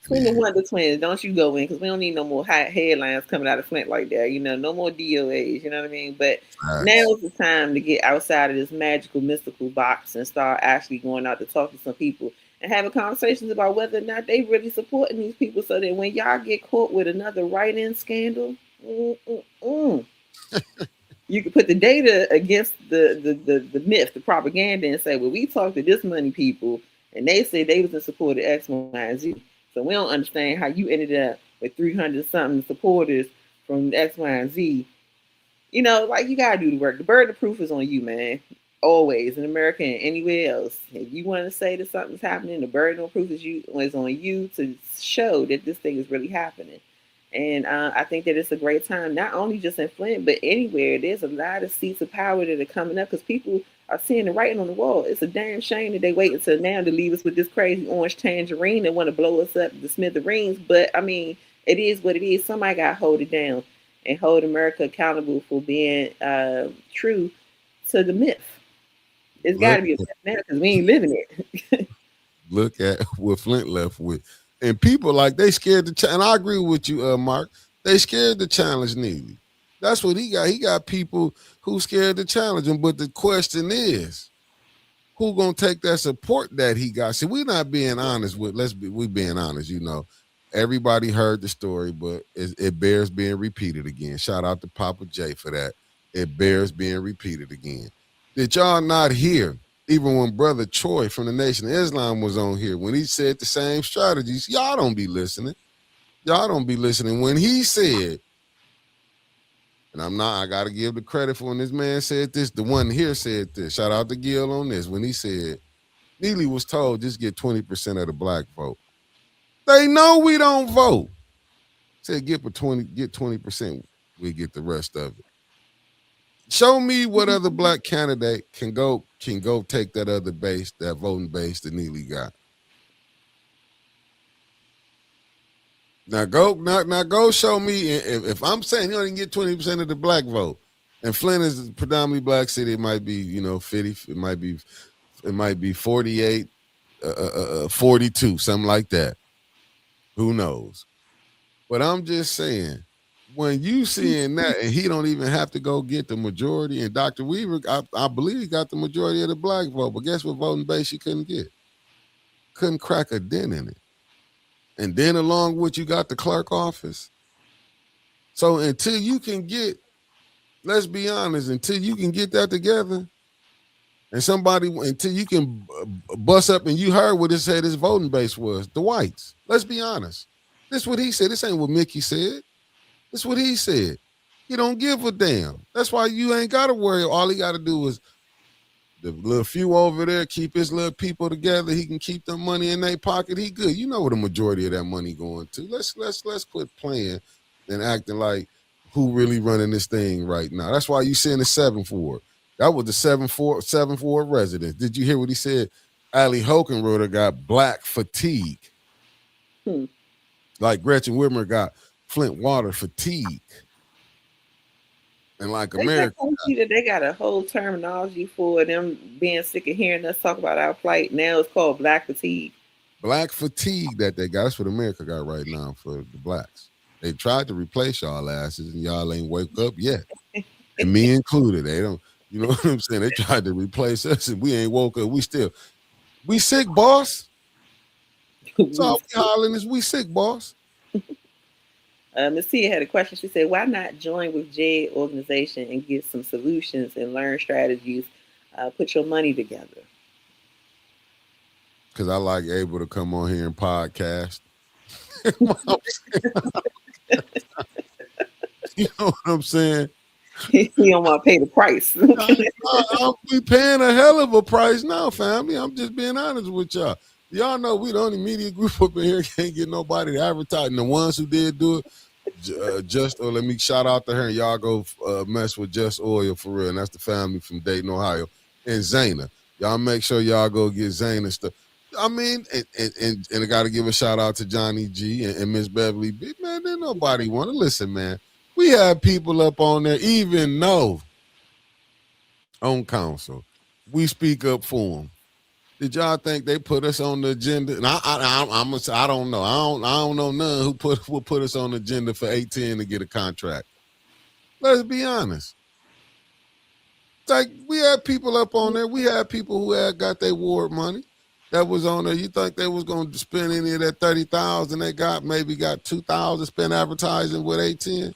Send the Wonder Twins. Don't you go in, because we don't need no more hot headlines coming out of Flint like that. You know, no more DOAs. You know what I mean? But now is the time to get outside of this magical, mystical box and start actually going out to talk to some people and having conversations about whether or not they really supporting these people, so that when y'all get caught with another write-in scandal, you can put the data against the myth, the propaganda, and say, well, we talked to this many people and they said they was in support of X, Y, and Z. So we don't understand how you ended up with 300-something supporters from X, Y, and Z. You know, like, you gotta do the work. The burden of proof is on you, man. Always, in America and anywhere else. If you want to say that something's happening, the burden of proof is on you to show that this thing is really happening. And I think that it's a great time, not only just in Flint, but anywhere. There's a lot of seats of power that are coming up because people are seeing the writing on the wall. It's a damn shame that they wait until now to leave us with this crazy orange tangerine and want to blow us up to smithereens. But I mean, it is what it is. Somebody got to hold it down and hold America accountable for being true to the myth. It's got to be a myth now, because we ain't living it. Look at what Flint left with. And people, like, they scared to and I agree with you, Mark. They scared to challenge Neely. That's what he got. He got people who scared to challenge him. But the question is, who gonna take that support that he got? See, we're not being honest with. We being honest. You know, everybody heard the story, but it bears being repeated again. Shout out to Papa J for that. It bears being repeated again. Did y'all not hear? Even when Brother Troy from the Nation of Islam was on here, when he said the same strategies, y'all don't be listening. Y'all don't be listening. When he said, and I got to give the credit for when this man said this, the one here said this. Shout out to Gil on this. When he said, Neely was told just get 20% of the black vote. They know we don't vote. Said get 20%, we get the rest of it. Show me what other black candidate can go take that other base, that voting base that Neely got. Now go show me. If I'm saying you only get 20% of the black vote, and Flint is a predominantly black city, it might be 50, it might be 48, 42, something like that. Who knows? But I'm just saying, when you seeing that, and he don't even have to go get the majority, and Dr. Weaver, I believe he got the majority of the black vote, but guess what voting base he couldn't get? Couldn't crack a dent in it. And then along with you got the clerk office. So until you can get, let's be honest, until you can get that together, and until you can bust up, and you heard what it said his voting base was, the whites. Let's be honest. This is what he said. This ain't what Mickey said. This is what he said. He don't give a damn. That's why you ain't got to worry. All he got to do is the little few over there, keep his little people together. He can keep the money in their pocket. He good. You know where the majority of that money going to. Let's quit playing and acting like who really running this thing right now. That's why you seeing the 7th Ward. That was the 7th Ward resident. Did you hear what he said? Ali Hokenroder got black fatigue. Like Gretchen Whitmer got Flint water fatigue. And like America. They got a whole terminology for them being sick of hearing us talk about our plight. Now it's called black fatigue. Black fatigue that they got. That's what America got right now for the blacks. They tried to replace y'all asses and y'all ain't wake up yet. And me included. They don't, you know what I'm saying? They tried to replace us and we ain't woke up. We sick, boss. That's all we hollering is we sick, boss. Ms. Tia had a question. She said, why not join with Jed organization and get some solutions and learn strategies? Put your money together. Because I like able to come on here and podcast. You know what I'm saying? You don't want to pay the price. We paying a hell of a price now, family. I'm just being honest with y'all. Y'all know we the only media group up in here can't get nobody to advertise. And the ones who did do it, let me shout out to her. And y'all go mess with Just Oil for real. And that's the family from Dayton, Ohio. And Zayna. Y'all make sure y'all go get Zayna stuff. I mean, and I got to give a shout out to Johnny G and Miss Beverly B. Man, there's nobody want to listen, man. We have people up on there, even though on council, we speak up for them. Did y'all think they put us on the agenda? And I don't know. I don't know none who will put us on the agenda for 18 to get a contract. Let's be honest. It's like we had people up on there. We had people who had got their ward money that was on there. You think they was going to spend any of that $30,000 they got? Maybe got $2,000 spent advertising with 18.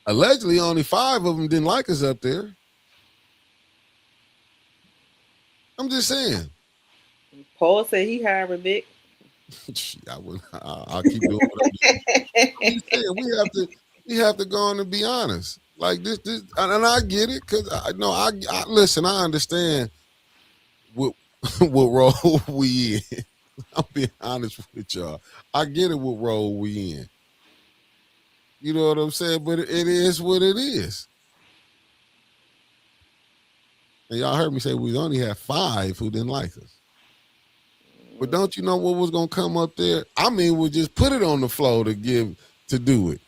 Allegedly, only 5 of them didn't like us up there. I'm just saying. Paul said he hired Vic. I'll keep doing what I'm saying. We have to go on and be honest. Like this, and I get it because I listen. I understand what role we in. I'm being honest with y'all. I get it. What role we in. You know what I'm saying? But it is what it is. And y'all heard me say we only had 5 who didn't like us. But don't you know what was gonna come up there? I mean, we'll just put it on the floor to do it.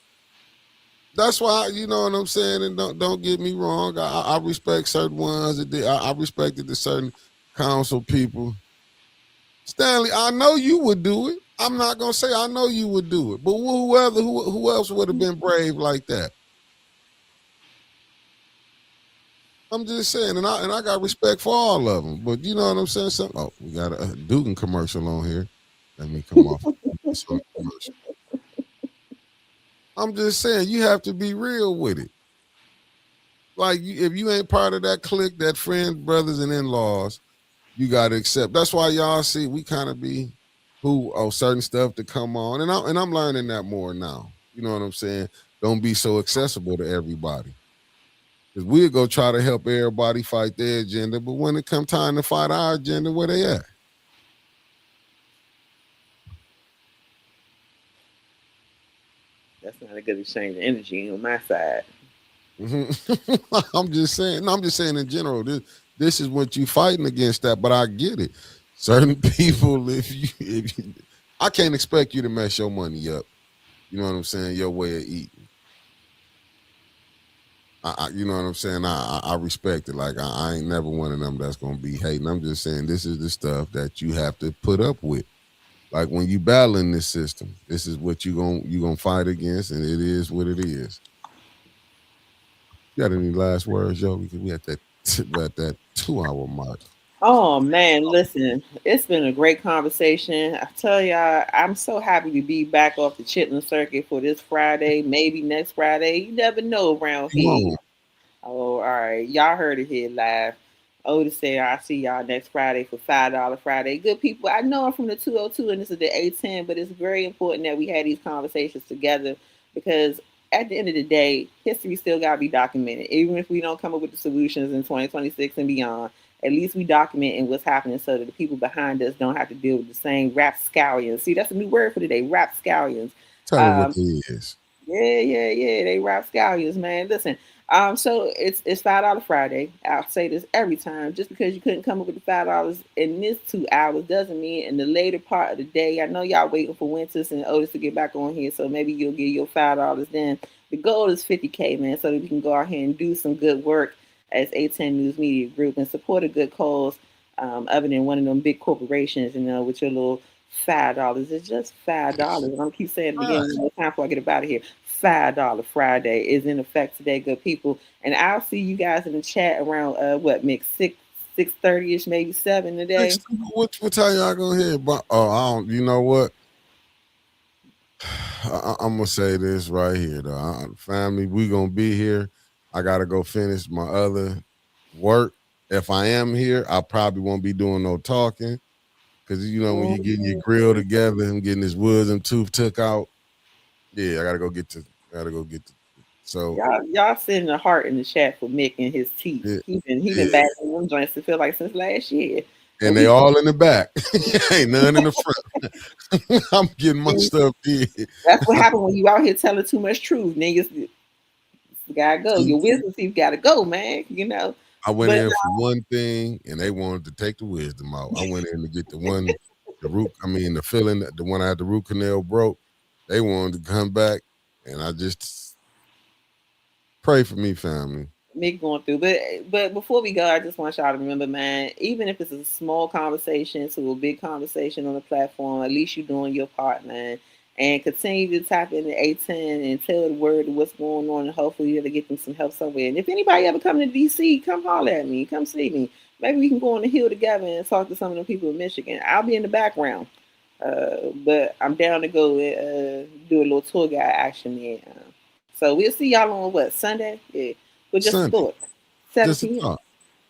That's why, you know what I'm saying? And don't get me wrong. I respect certain ones that did. I respected the certain council people. Stanley, I know you would do it. I'm not gonna say I know you would do it, but who else would have been brave like that? I'm just saying, and I got respect for all of them. But you know what I'm saying? We got a Dugan commercial on here. Let me come off. Commercial. I'm just saying, you have to be real with it. Like, if you ain't part of that clique, that friend, brothers, and in-laws, you got to accept. That's why y'all see we kind of be certain stuff to come on, and I'm learning that more now. You know what I'm saying? Don't be so accessible to everybody. Because we'll go try to help everybody fight their agenda, but when it come time to fight our agenda, where they at? That's not a good exchange of energy on my side. I'm just saying in general, this is what you fighting against that, but I get it. Certain people, if you I can't expect you to mess your money up. You know what I'm saying? Your way of eating. You know what I'm saying? I respect it. Like I ain't never one of them that's gonna be hating. I'm just saying this is the stuff that you have to put up with. Like when you battling this system, this is what you gonna fight against, and it is what it is. You got any last words, Yo? Because we at that 2-hour mark. Oh man, listen, it's been a great conversation. I tell y'all, I'm so happy to be back off the chitlin circuit for this Friday, maybe next Friday. You never know around here. Oh, all right. Y'all heard it here live. Otis said, I'll see y'all next Friday for $5 Friday. Good people. I know I'm from the 202 and this is the 810, but it's very important that we had these conversations together because at the end of the day, history still got to be documented. Even if we don't come up with the solutions in 2026 and beyond, at least we documenting what's happening so that the people behind us don't have to deal with the same rapscallions. See, that's a new word for today, rapscallions. Tell them what it is. Yeah. They rapscallions, man. Listen, so it's $5 Friday. I'll say this every time. Just because you couldn't come up with the $5 in this 2 hours doesn't mean in the later part of the day. I know y'all waiting for Winters and Otis to get back on here, so maybe you'll get your $5 then. The goal is $50K, man, so that we can go out here and do some good work as 810 News Media Group and support a good cause other than one of them big corporations, with your little $5. It's just $5. I'm gonna keep saying it again one more time before I get up out of here. $5 Friday is in effect today, good people. And I'll see you guys in the chat around Mick, 6:30ish, maybe 7 today. What time y'all gonna hear? You know what? I'm gonna say this right here, though. Family, we gonna be here. I gotta go finish my other work. If I am here, I probably won't be doing no talking. Cause when you're getting your grill together and getting this wisdom tooth took out, yeah, I gotta go get to. So y'all sending a heart in the chat for Mick and his teeth. Yeah, he been battling them joints to feel like since last year. And they all in the back. Ain't none in the front. I'm getting my stuff did. That's what happened when you out here telling too much truth. Niggas gotta go. Your wisdom teeth gotta go, man. I went in for one thing and they wanted to take the wisdom out. I went in to get the one I had the root canal broke. They wanted to come back, and I just pray for me, family. Mick going through, but before we go, I just want y'all to remember, man. Even if it's a small conversation to a big conversation on the platform, at least you're doing your part, man. And continue to tap into 810 and tell the word of what's going on, and hopefully you'll get them some help somewhere. And if anybody ever come to DC, come holler at me, come see me. Maybe we can go on the hill together and talk to some of the people in Michigan. I'll be in the background. But I'm down to go do a little tour guide action there. So we'll see y'all on Sunday? Yeah. But just Sunday. thought. 17.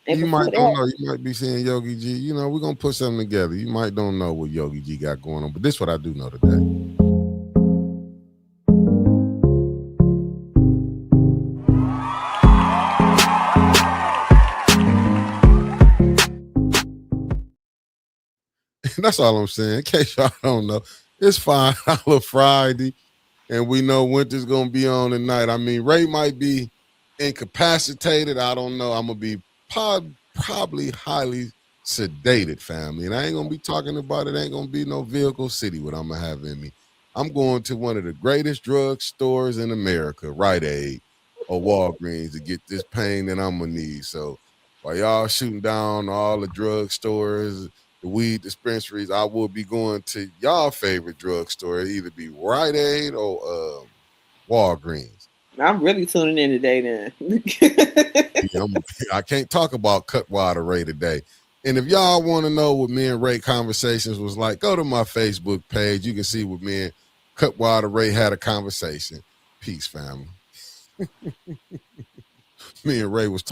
You might don't know. You might be seeing Yogi G. We're going to put something together. You might don't know what Yogi G got going on. But this is what I do know today. That's all I'm saying. In case y'all don't know, it's $5 Friday, and we know Winter's gonna be on tonight. I mean, Ray might be incapacitated. I don't know. I'm gonna be probably highly sedated, family, and I ain't gonna be talking about it. Ain't gonna be no Vehicle City. What I'm gonna have in me. I'm going to one of the greatest drug stores in America, Rite Aid or Walgreens, to get this pain that I'm gonna need. So while y'all shooting down all the drug stores, the weed dispensaries, I will be going to y'all favorite drugstore. It'll either be Rite Aid or Walgreens. I'm really tuning in today then. I can't talk about Cutwater Ray today. And if y'all want to know what me and Ray conversations was like, go to my Facebook page. You can see what me and Cutwater Ray had a conversation. Peace, family. Me and Ray was talking.